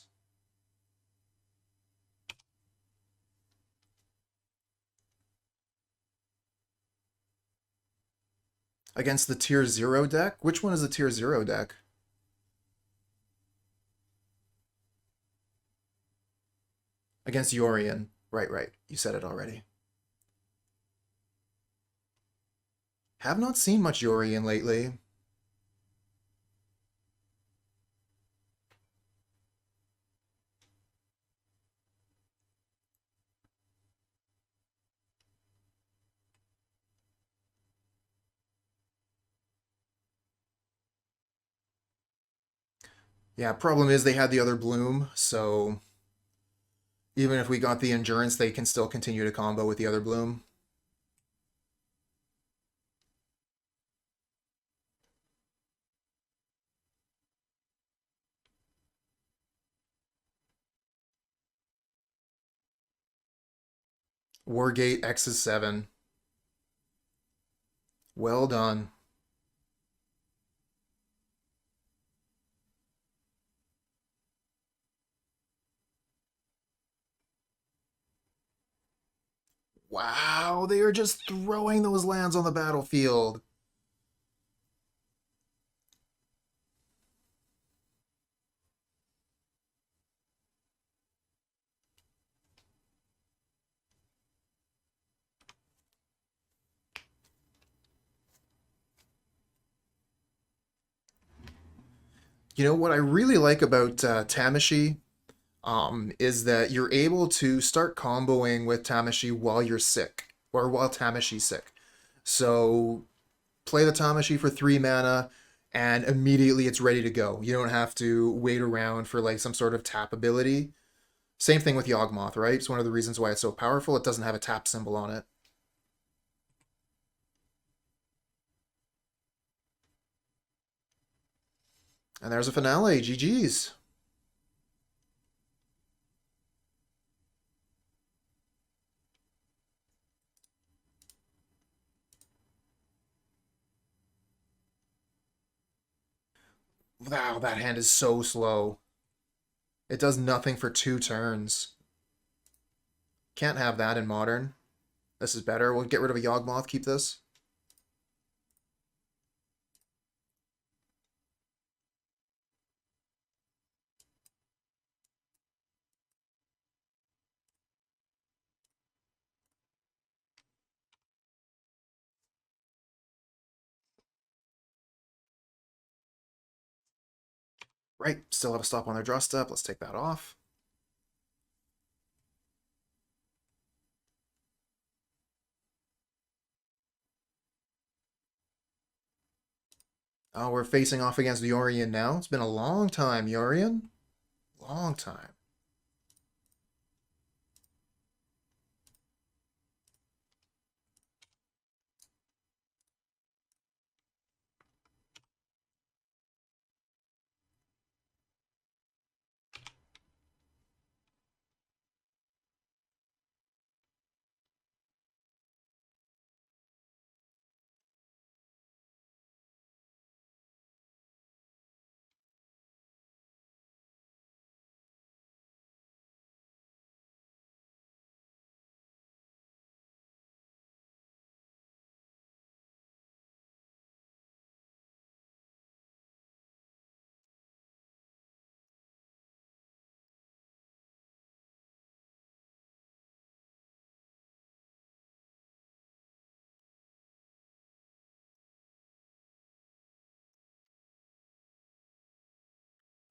Against the tier 0 deck? Which one is the tier 0 deck? Against Yorion. Right, right. You said it already. Have not seen much Yorion lately. Yeah, problem is they had the other bloom, so even if we got the endurance, they can still continue to combo with the other bloom. Wargate X is 7. Well done. Wow, they are just throwing those lands on the battlefield. You know what I really like about Tameshi is that you're able to start comboing with Tameshi while you're sick, or while Tameshi's sick. So play the Tameshi for 3 mana, and immediately it's ready to go. You don't have to wait around for like some sort of tap ability. Same thing with Yawgmoth, right? It's one of the reasons why it's so powerful. It doesn't have a tap symbol on it. And there's a finale. GG's. Wow, that hand is so slow. It does nothing for 2 turns. Can't have that in Modern. This is better. We'll get rid of a Yawgmoth, keep this. Right, still have a stop on their draw step. Let's take that off. Oh, we're facing off against Yorion now. It's been a long time, Yorion. Long time.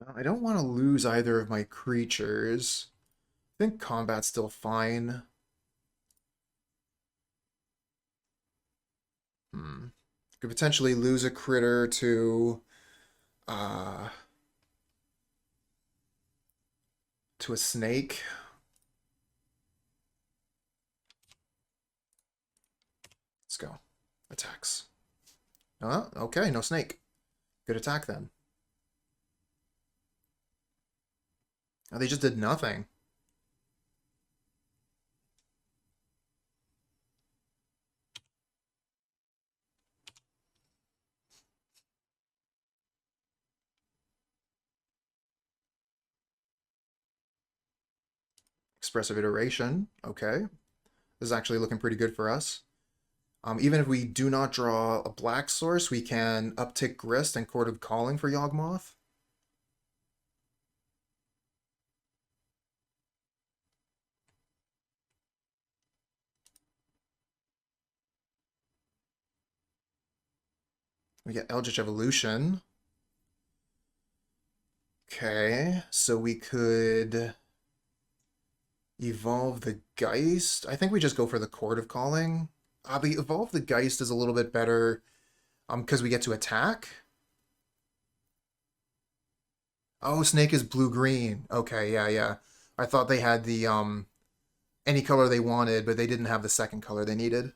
Well, I don't want to lose either of my creatures. I think combat's still fine. Could potentially lose a critter uh to a snake. Let's go. Attacks. Okay, no snake. Good attack then. Oh, they just did nothing. Expressive iteration. Okay. This is actually looking pretty good for us. Even if we do not draw a black source, we can uptick Grist and Chord of Calling for Yawgmoth. We get Eldritch Evolution. Okay, so we could evolve the Geist. I think we just go for the Chord of Calling. The evolve the Geist is a little bit better because we get to attack. Oh, Snake is blue-green. Okay, yeah, yeah. I thought they had the any color they wanted, but they didn't have the second color they needed.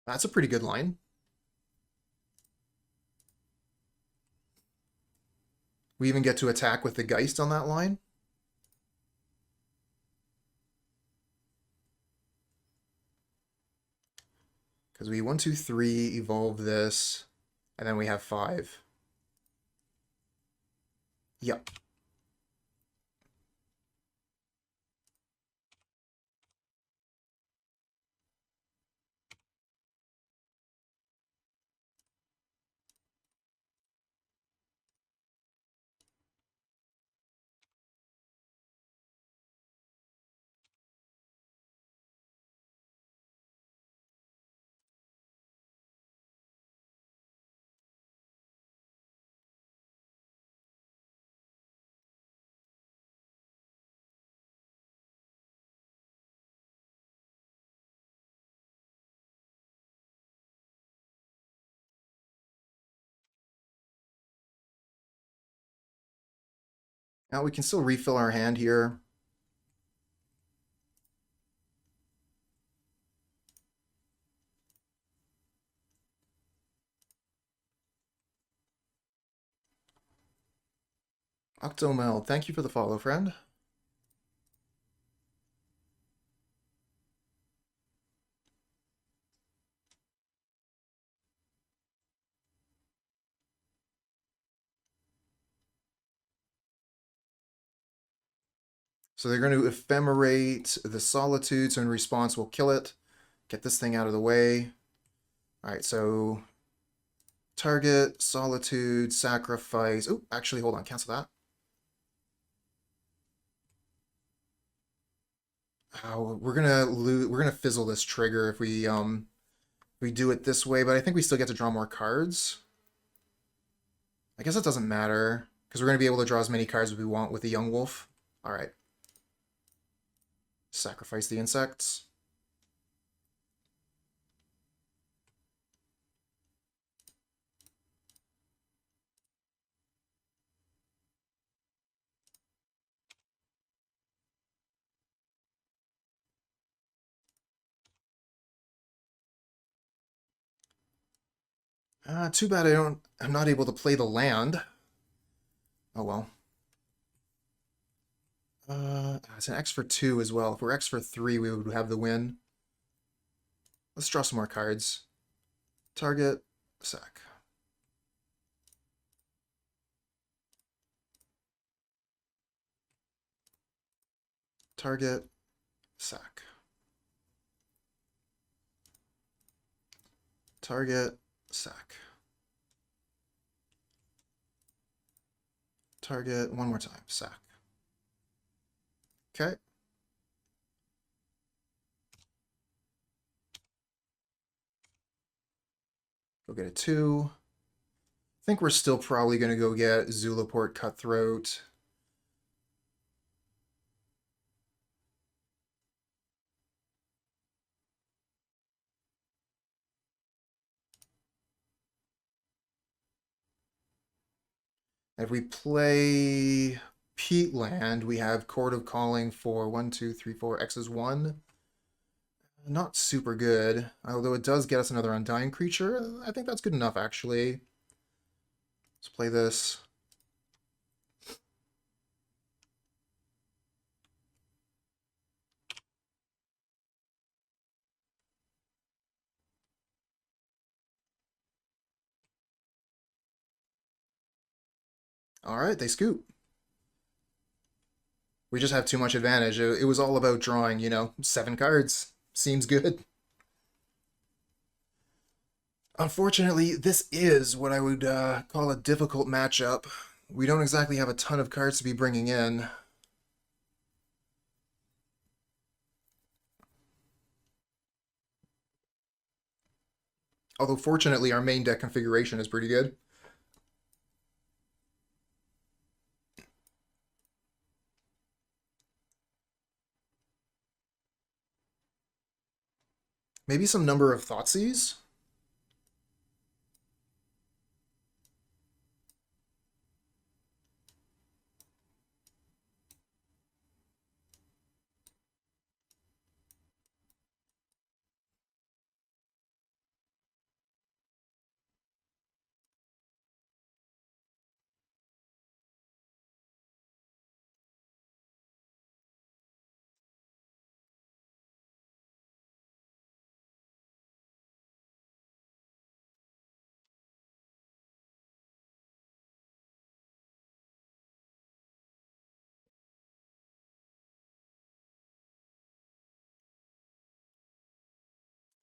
That's a pretty good line. We even get to attack with the Geist on that line. Because we 1, 2, 3 evolve this, and then we have 5. Yep. Now we can still refill our hand here. Octomel, thank you for the follow, friend. So they're going to ephemerate the Solitude, so in response we'll kill it. Get this thing out of the way. Alright, so target, Solitude, sacrifice. Oh, actually, hold on, cancel that. Oh, we're gonna fizzle this trigger if we do it this way, but I think we still get to draw more cards. I guess it doesn't matter, because we're gonna be able to draw as many cards as we want with the Yawgmoth. Alright. Sacrifice the insects. Too bad I'm not able to play the land. Oh well. It's an X for 2 as well. If we're X for 3, we would have the win. Let's draw some more cards. Target, sack. Target, sack. Target, sack. Target, one more time, sack. Okay. Go get a 2. I think we're still probably going to go get Zulaport Cutthroat. If we play Peatland, we have Chord of Calling for 1, 2, 3, 4, X is 1. Not super good, although it does get us another Undying creature. I think that's good enough, actually. Let's play this. All right, they scoop. We just have too much advantage. It was all about drawing, 7 cards. Seems good. Unfortunately, this is what I would call a difficult matchup. We don't exactly have a ton of cards to be bringing in. Although, fortunately, our main deck configuration is pretty good. Maybe some number of Thoughtseize?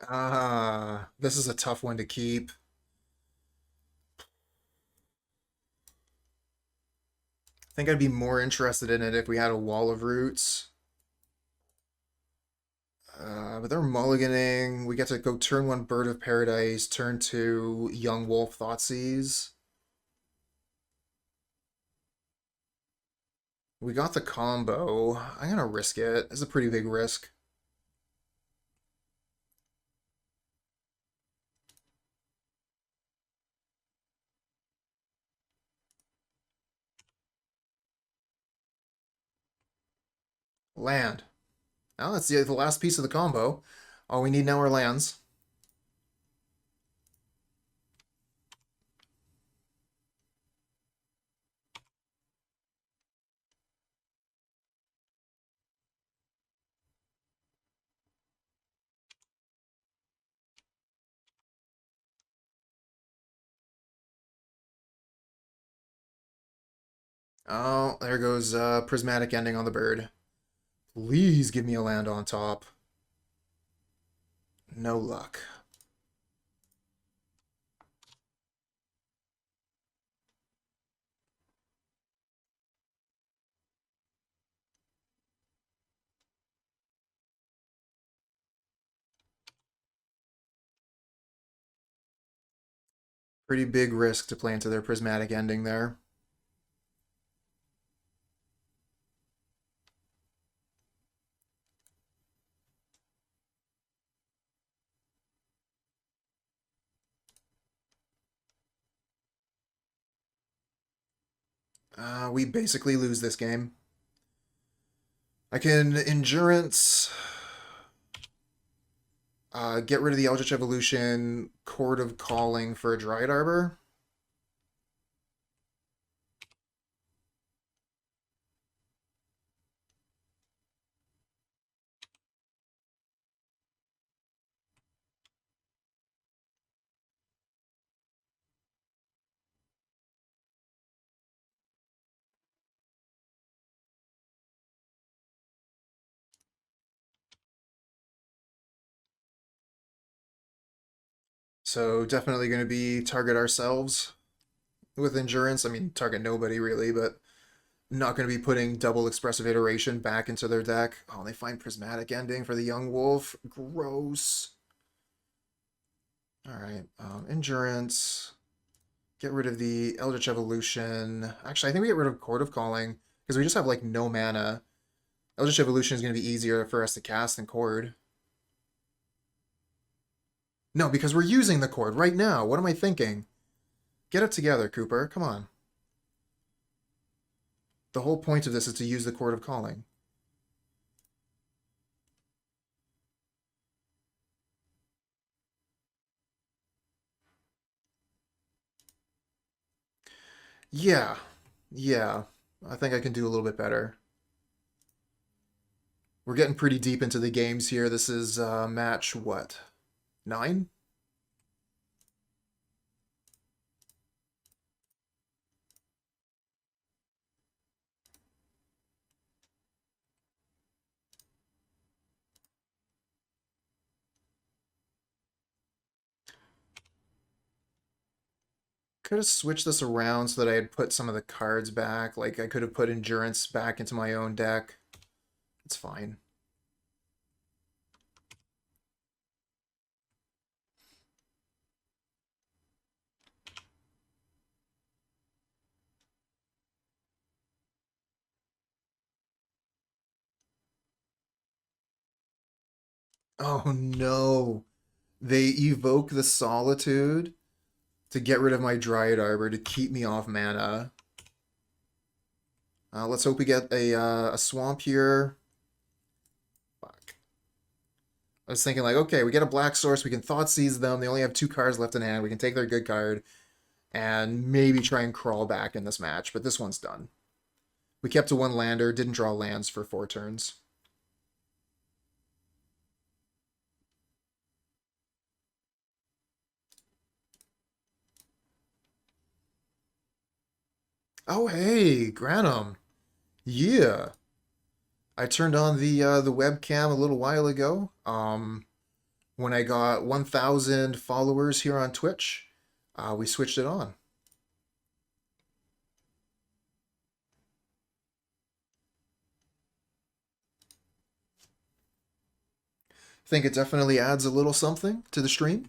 Ah, this is a tough one to keep. I think I'd be more interested in it if we had a wall of roots. But they're mulliganing. We get to go turn one Bird of Paradise, turn two Young Wolf Thoughtseize. We got the combo. I'm gonna risk it. It's a pretty big risk. Land. Now that's the last piece of the combo. All we need now are lands. Oh, there goes Prismatic Ending on the bird. Please give me a land on top. No luck. Pretty big risk to play into their Prismatic Ending there. We basically lose this game. I can Endurance, get rid of the Eldritch Evolution, Chord of Calling for a Dryad Arbor. So definitely going to be target ourselves with Endurance. I mean, target nobody really, but not going to be putting double Expressive Iteration back into their deck. Oh, they find Prismatic Ending for the Young Wolf. Gross. All right, Endurance. Get rid of the Eldritch Evolution. Actually, I think we get rid of Chord of Calling because we just have like no mana. Eldritch Evolution is going to be easier for us to cast than Chord. No, because we're using the Chord right now. What am I thinking? Get it together, Cooper. Come on. The whole point of this is to use the Chord of Calling. Yeah. Yeah. I think I can do a little bit better. We're getting pretty deep into the games here. This is match, what? 9? Could have switched this around so that I had put some of the cards back. Like, I could have put Endurance back into my own deck. It's fine. Oh no. They evoke the Solitude to get rid of my Dryad Arbor to keep me off mana. Let's hope we get a swamp here. Fuck. I was thinking like, okay, we get a black source, we can Thoughtseize them. They only have 2 cards left in hand. We can take their good card and maybe try and crawl back in this match, but this one's done. We kept to 1 lander, didn't draw lands for 4 turns. Oh hey, Granum. Yeah. I turned on the webcam a little while ago. When I got 1,000 followers here on Twitch, we switched it on. Think it definitely adds a little something to the stream.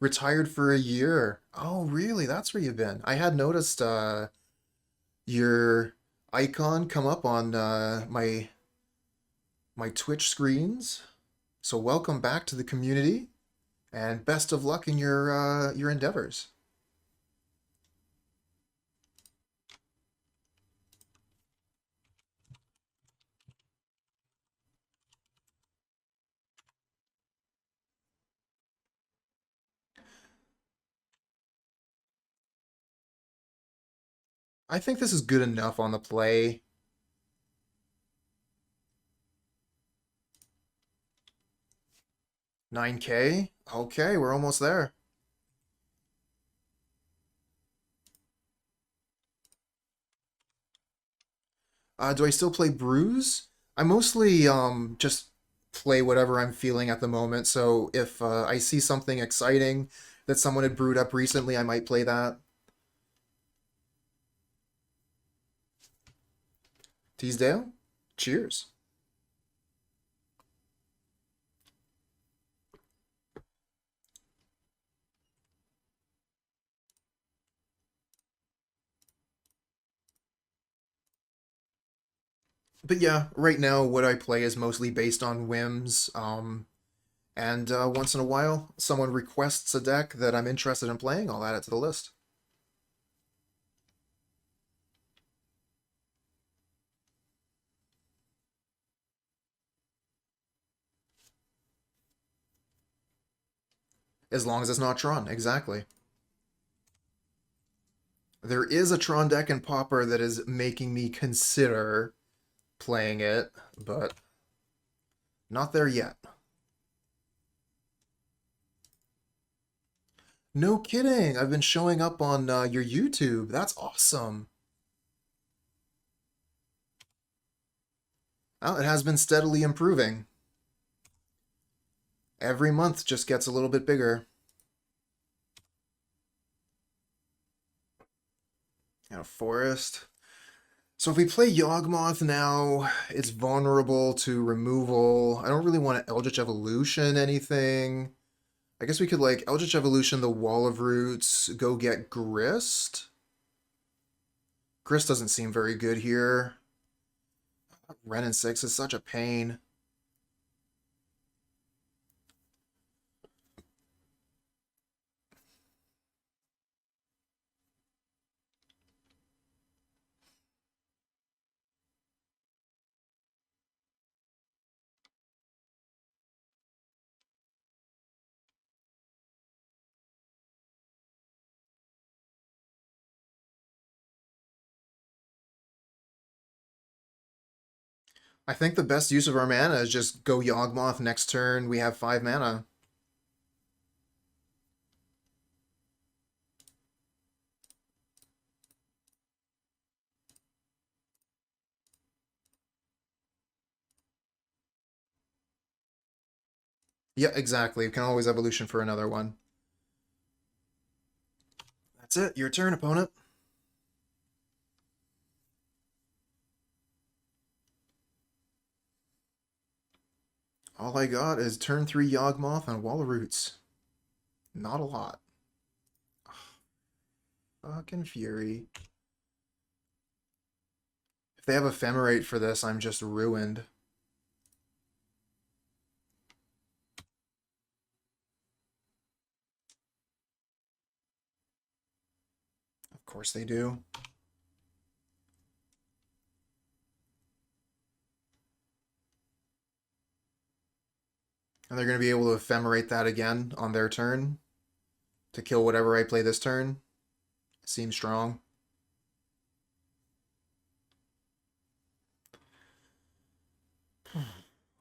Retired for a year. Oh, really? That's where you've been. I had noticed your icon come up on my Twitch screens. So welcome back to the community, and best of luck in your endeavors. I think this is good enough on the play. 9K? Okay, we're almost there. Do I still play Brews? I mostly just play whatever I'm feeling at the moment. So if I see something exciting that someone had brewed up recently, I might play that. Teasdale? Cheers. But yeah, right now what I play is mostly based on whims. And once in a while, someone requests a deck that I'm interested in playing, I'll add it to the list. As long as it's not Tron, exactly. There is a Tron deck in Pauper that is making me consider playing it, but not there yet. No kidding! I've been showing up on your YouTube. That's awesome. Well, it has been steadily improving. Every month just gets a little bit bigger. And a forest. So if we play Yawgmoth now, it's vulnerable to removal. I don't really want to Eldritch Evolution anything. I guess we could like Eldritch Evolution the Wall of Roots, go get Grist. Grist doesn't seem very good here. Ren and 6 is such a pain. I think the best use of our mana is just go Yawgmoth next turn. We have 5 mana. Yeah, exactly. We can always evolution for another one. That's it. Your turn, opponent. All I got is turn 3 Yawgmoth and Wall of Roots. Not a lot. Fucking Fury. If they have Ephemerate for this, I'm just ruined. Of course they do. And they're going to be able to Ephemerate that again on their turn to kill whatever I play this turn. Seems strong.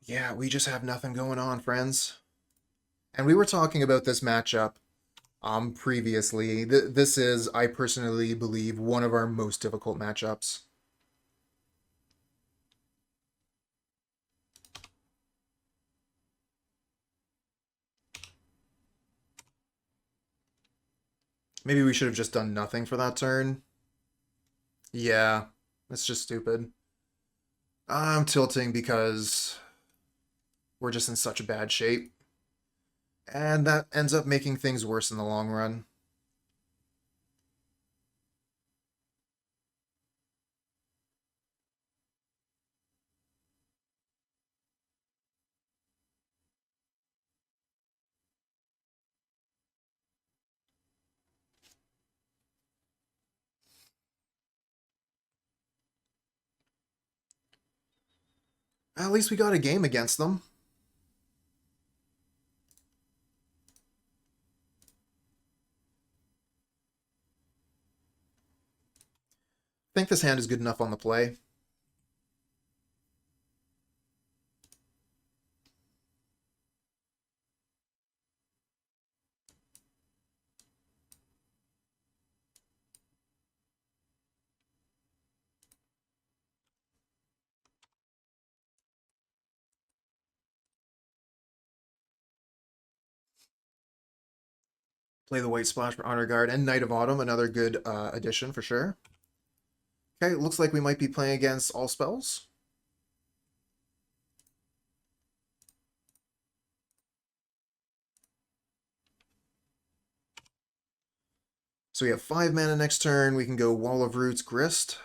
Yeah, we just have nothing going on, friends. And we were talking about this matchup previously. This is, I personally believe, one of our most difficult matchups. Maybe we should have just done nothing for that turn. Yeah, it's just stupid. I'm tilting because we're just in such a bad shape. And that ends up making things worse in the long run. At least we got a game against them. I think this hand is good enough on the play. Play the White Splash for Honor Guard and Knight of Autumn, another good addition for sure. Okay, looks like we might be playing against all spells. So we have 5 mana next turn. We can go Wall of Roots, Grist.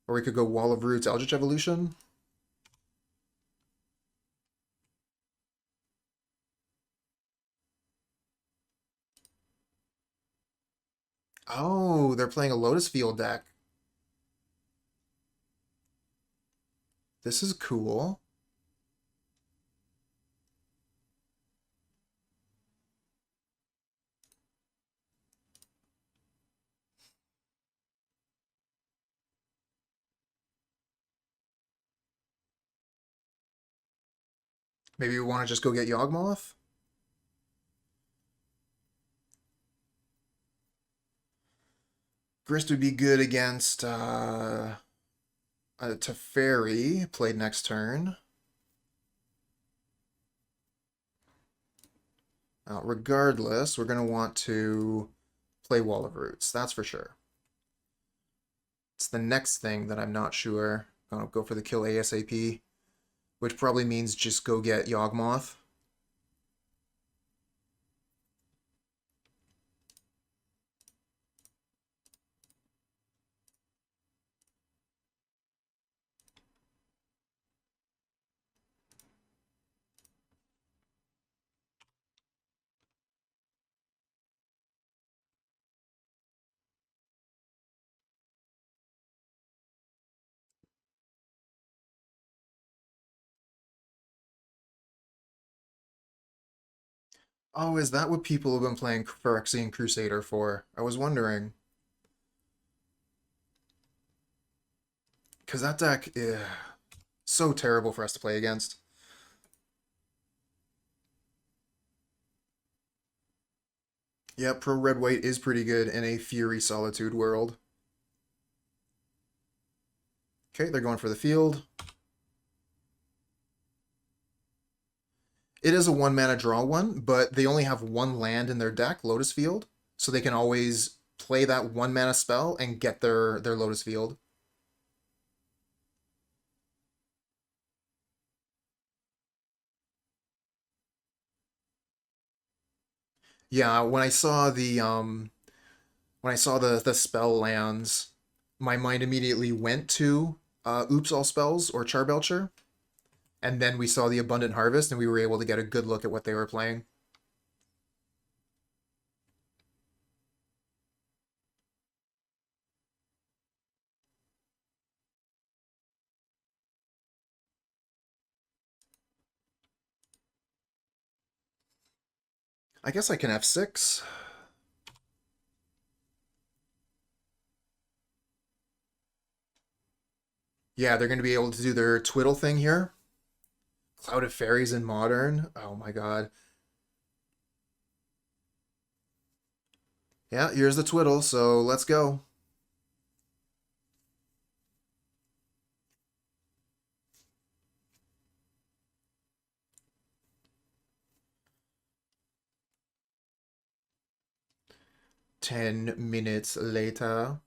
Or we could go Wall of Roots, Eldritch Evolution. Oh, they're playing a Lotus Field deck. This is cool. Maybe we want to just go get Yawgmoth? Grist would be good against Teferi, played next turn. Regardless, we're going to want to play Wall of Roots, that's for sure. It's the next thing that I'm not sure. I'll go for the kill ASAP, which probably means just go get Yawgmoth. Oh, is that what people have been playing Phyrexian Crusader for? I was wondering. Because that deck is so terrible for us to play against. Yeah, Pro Red White is pretty good in a Fury Solitude world. Okay, they're going for the field. It is a 1 mana draw one, but they only have 1 land in their deck, Lotus Field, so they can always play that 1 mana spell and get their Lotus Field. Yeah, when I saw the spell lands, my mind immediately went to Oops All Spells or Charbelcher, and then we saw the Abundant Harvest, and we were able to get a good look at what they were playing. I guess I can F6. Yeah, they're going to be able to do their Twiddle thing here. Cloud of Fairies in Modern. Oh my god. Yeah, here's the Twiddle, so let's go. 10 minutes later.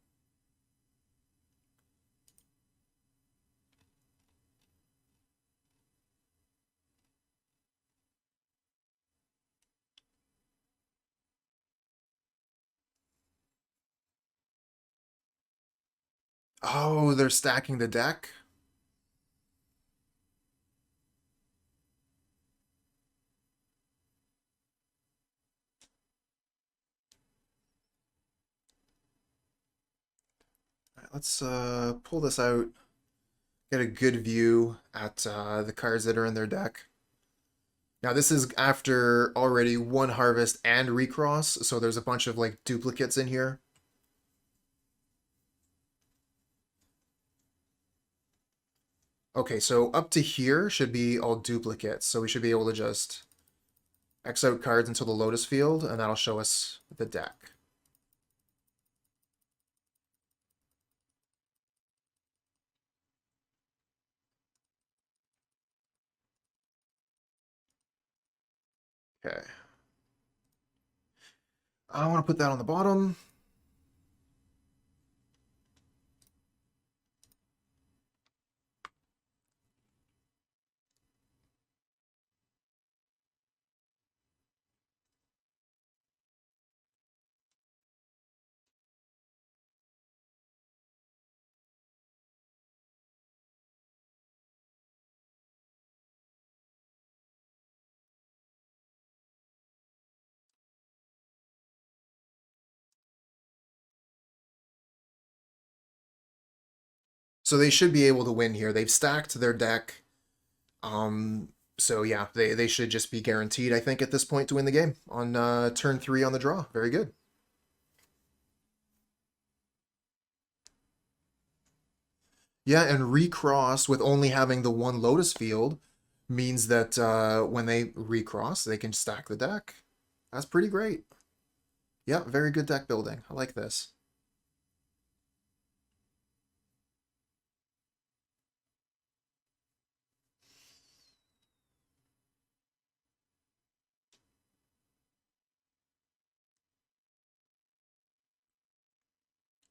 Oh, they're stacking the deck. All right, let's pull this out. Get a good view at the cards that are in their deck. Now this is after already one harvest and recross, so there's a bunch of like duplicates in here. Okay, so up to here should be all duplicates, so we should be able to just X out cards until the Lotus field, and that'll show us the deck. Okay. I want to put that on the bottom. So they should be able to win here. They've stacked their deck. So yeah, they should just be guaranteed, I think, at this point to win the game on turn 3 on the draw. Very good. Yeah, and recross with only having the one Lotus field means that when they recross, they can stack the deck. That's pretty great. Yeah, very good deck building. I like this.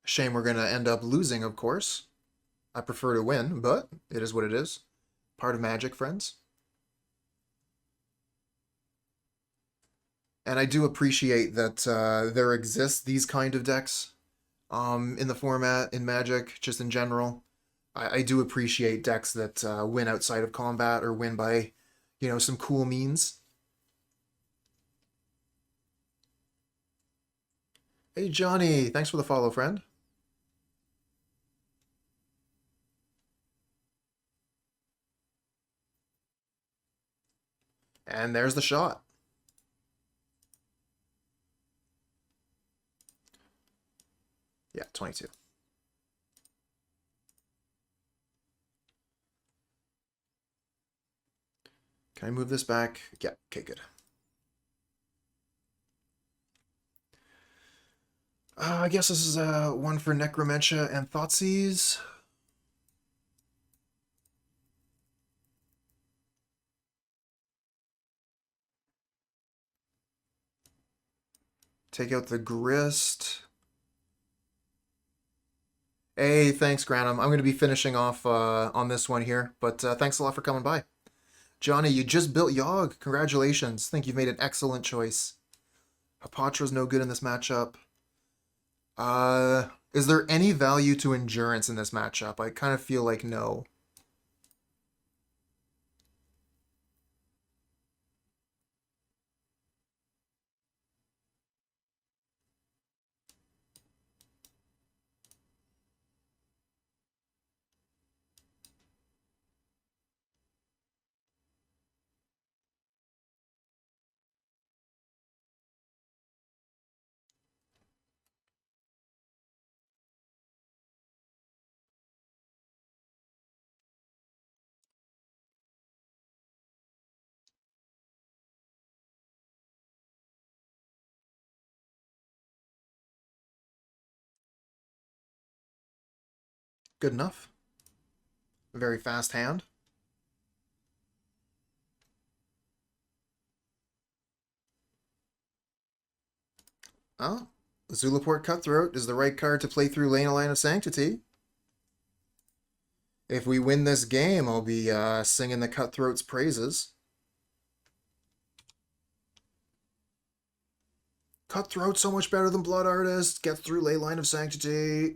Shame we're going to end up losing, of course. I prefer to win, but it is what it is. Part of Magic, friends. And I do appreciate that there exist these kind of decks in the format, in Magic, just in general. I do appreciate decks that win outside of combat or win by, you know, some cool means. Hey, Johnny, thanks for the follow, friend. And there's the shot. Yeah, 22. Can I move this back? Yeah, okay, good. I guess this is one for Necromentia and Thoughtseize. Take out the Grist. Hey, thanks, Granum. I'm going to be finishing off on this one here, but thanks a lot for coming by. Johnny, you just built Yogg. Congratulations. Think you've made an excellent choice. Hapatra's no good in this matchup. Is there any value to Endurance in this matchup? I kind of feel like no. Good enough. Very fast hand. Oh, Zulaport Cutthroat is the right card to play through Lane of Line of Sanctity. If we win this game, I'll be singing the Cutthroat's praises. Cutthroat so much better than Blood Artist. Gets through Ley Line of Sanctity.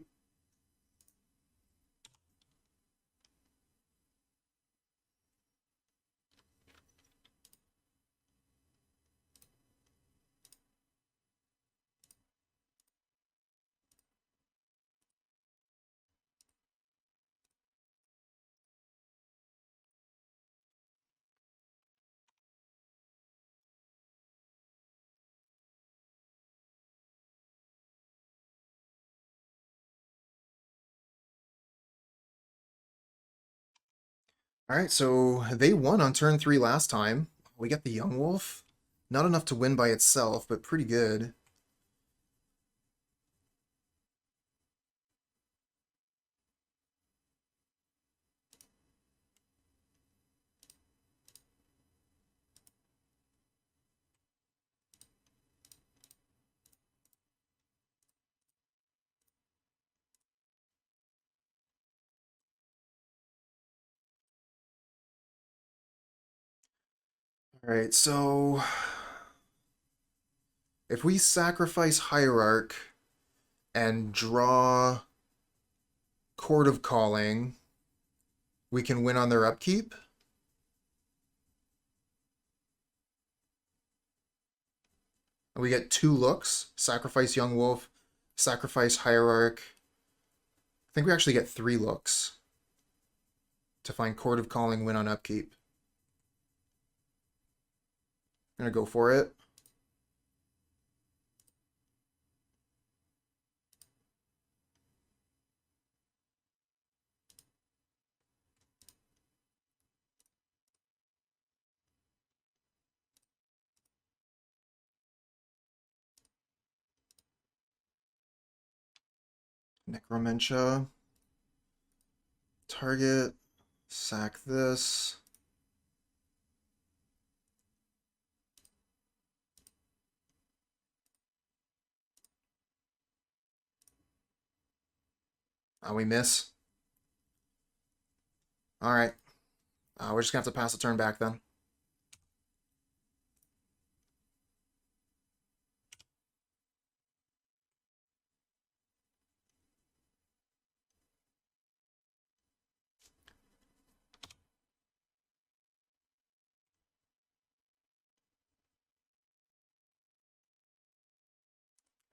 Alright, so they won on turn 3 last time. We got the Yawgmoth. Not enough to win by itself, but pretty good. Alright, so if we sacrifice Hierarch and draw Chord of Calling, we can win on their upkeep. And we get 2 looks. Sacrifice Yawgmoth, sacrifice Hierarch. I think we actually get 3 looks to find Chord of Calling, win on upkeep. I'm gonna go for it. Necromentia. Target. Sack this. Oh, we miss. Alright. We're just gonna have to pass the turn back then.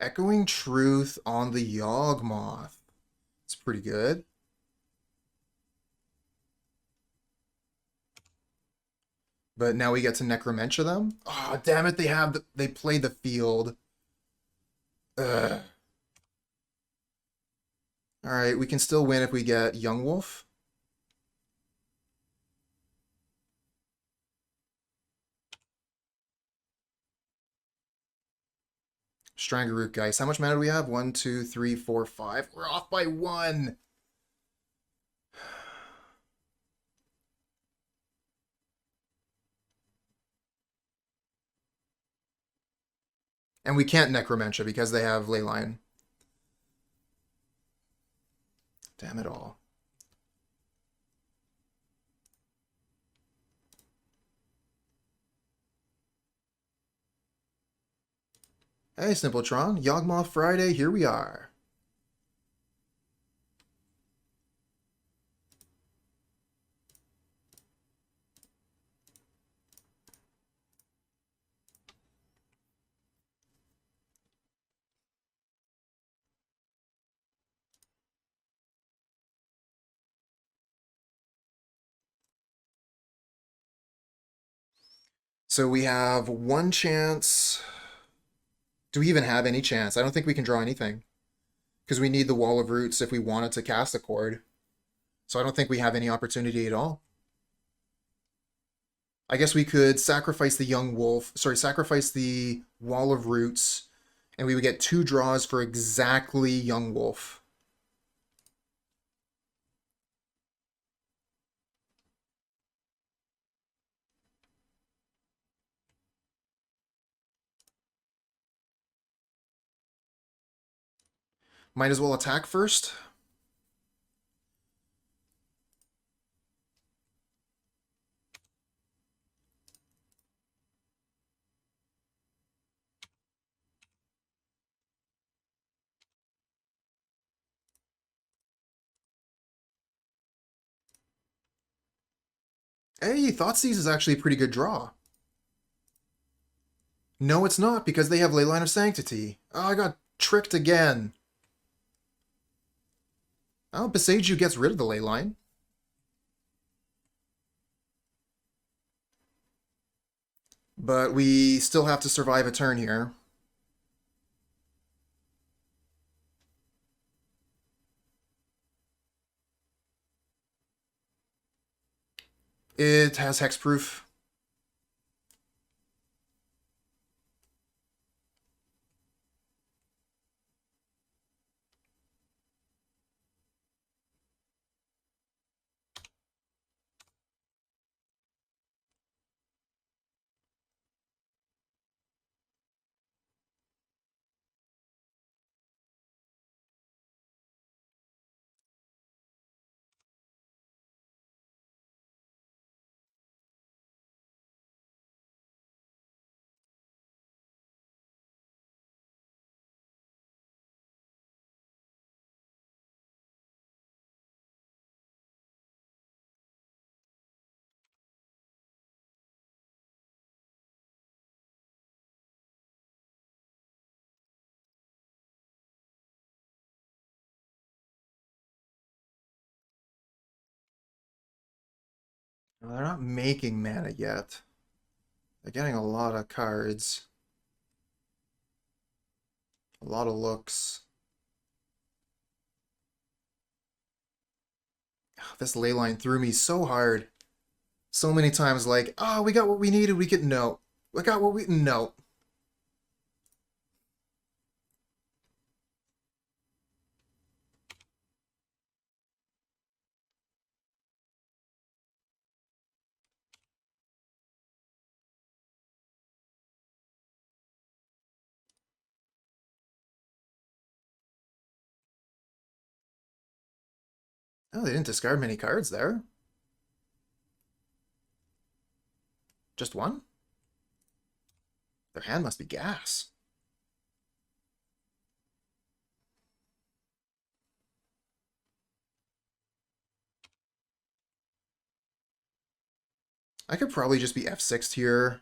Echoing Truth on the Yawgmoth. It's pretty good. But now we get to Necromentia them. Oh, damn it! They play the field. Ugh. All right, we can still win if we get Yawgmoth. Strangleroot Geist. How much mana do we have? 1, 2, 3, 4, 5. We're off by 1. And we can't Necromentia because they have Leyline. Damn it all. Hey, Simpletron. Yawgmoth Friday, here we are. So we have 1 chance. Do we even have any chance? I don't think we can draw anything. Because we need the Wall of Roots if we wanted to cast a Chord. So I don't think we have any opportunity at all. I guess we could sacrifice the sacrifice the Wall of Roots, and we would get 2 draws for exactly Yawgmoth. Might as well attack first. Hey, Thoughtseize is actually a pretty good draw. No, it's not, because they have Leyline of Sanctity. Oh, I got tricked again. Oh, Boseiju gets rid of the Leyline. But we still have to survive a turn here. It has hexproof. No, they're not making mana yet. They're getting a lot of cards. A lot of looks. This Leyline threw me so hard. So many times like, oh, we got what we needed, we get no. We got what we... No. Oh, they didn't discard many cards there. Just one? Their hand must be gas. I could probably just be F6'd here.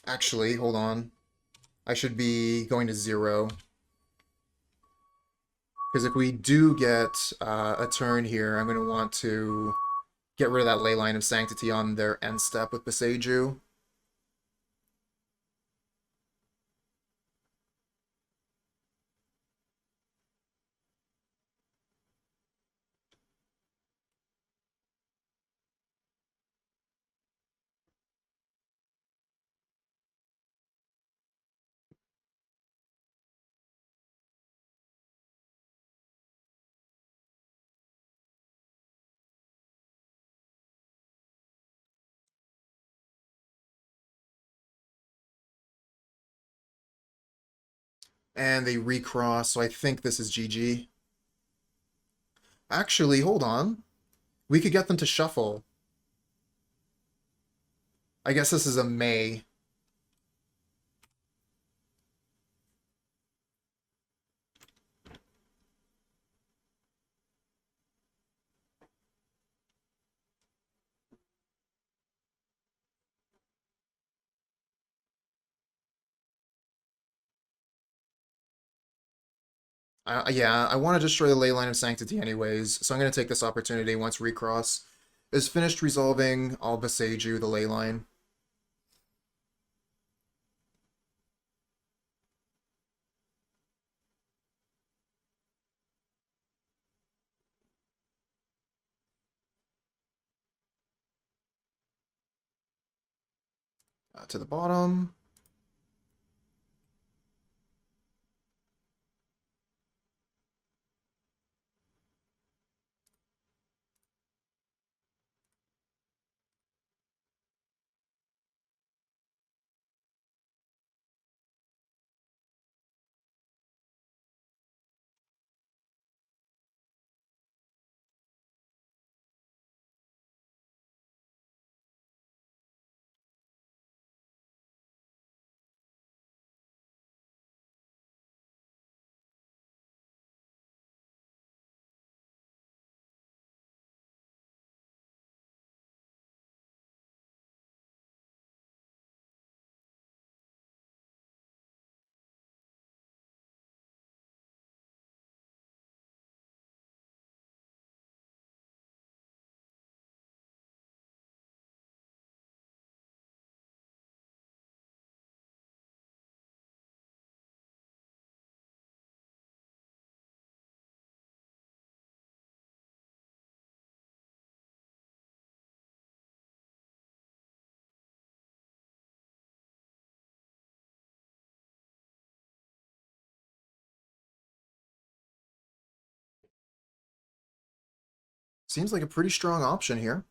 Actually, hold on. I should be going to 0. Because if we do get a turn here, I'm going to want to get rid of that Leyline of Sanctity on their end step with Boseiju. And they recross, so I think this is GG. Actually, hold on. We could get them to shuffle. I guess this is a May. Yeah, I want to destroy the Leyline of Sanctity anyways, so I'm going to take this opportunity once recross is finished resolving. I'll Boseiju the Leyline. To the bottom. Seems like a pretty strong option here.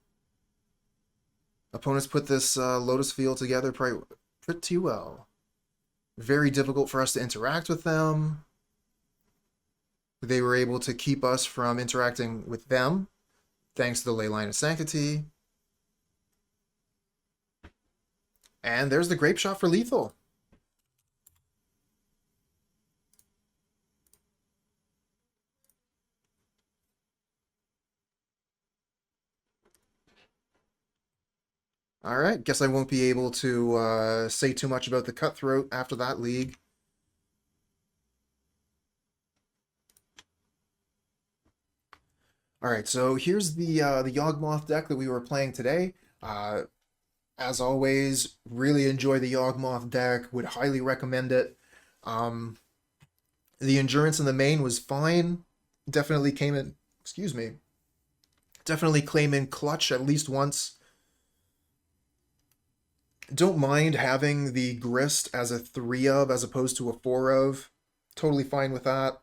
Opponents put this Lotus field together pretty well. Very difficult for us to interact with them. They were able to keep us from interacting with them, thanks to the Leyline of Sanctity. And there's the Grape Shot for lethal. Alright, guess I won't be able to say too much about the Cutthroat after that league. Alright, so here's the Yawgmoth deck that we were playing today. As always, really enjoy the Yawgmoth deck, would highly recommend it. The Endurance in the main was fine. Definitely came in, excuse me, definitely came in clutch at least once. Don't mind having the Grist as a 3 of as opposed to a 4 of. Totally fine with that.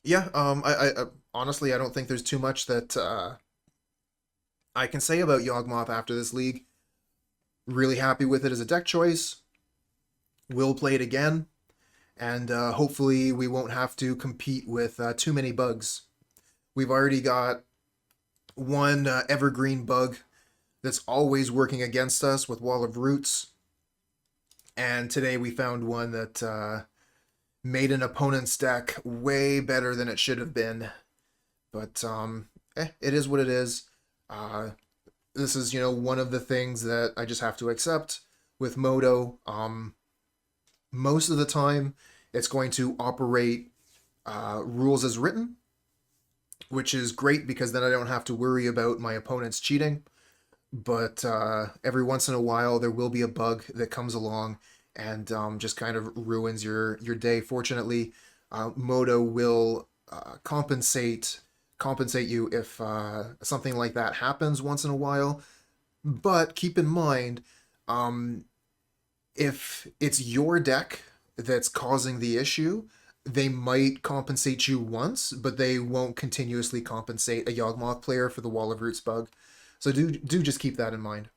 Yeah, I honestly, I don't think there's too much that I can say about Yawgmoth after this league. Really happy with it as a deck choice. Will play it again. And hopefully we won't have to compete with too many bugs. We've already got one evergreen bug that's always working against us with Wall of Roots. And today we found one that made an opponent's deck way better than it should have been. But it is what it is. This is, one of the things that I just have to accept with Moto. Most of the time, it's going to operate rules as written, which is great because then I don't have to worry about my opponents cheating. But every once in a while, there will be a bug that comes along and just kind of ruins your day. Fortunately, Moto will compensate you if something like that happens once in a while. But keep in mind, if it's your deck that's causing the issue, they might compensate you once, but they won't continuously compensate a Yawgmoth player for the Wall of Roots bug. So do just keep that in mind.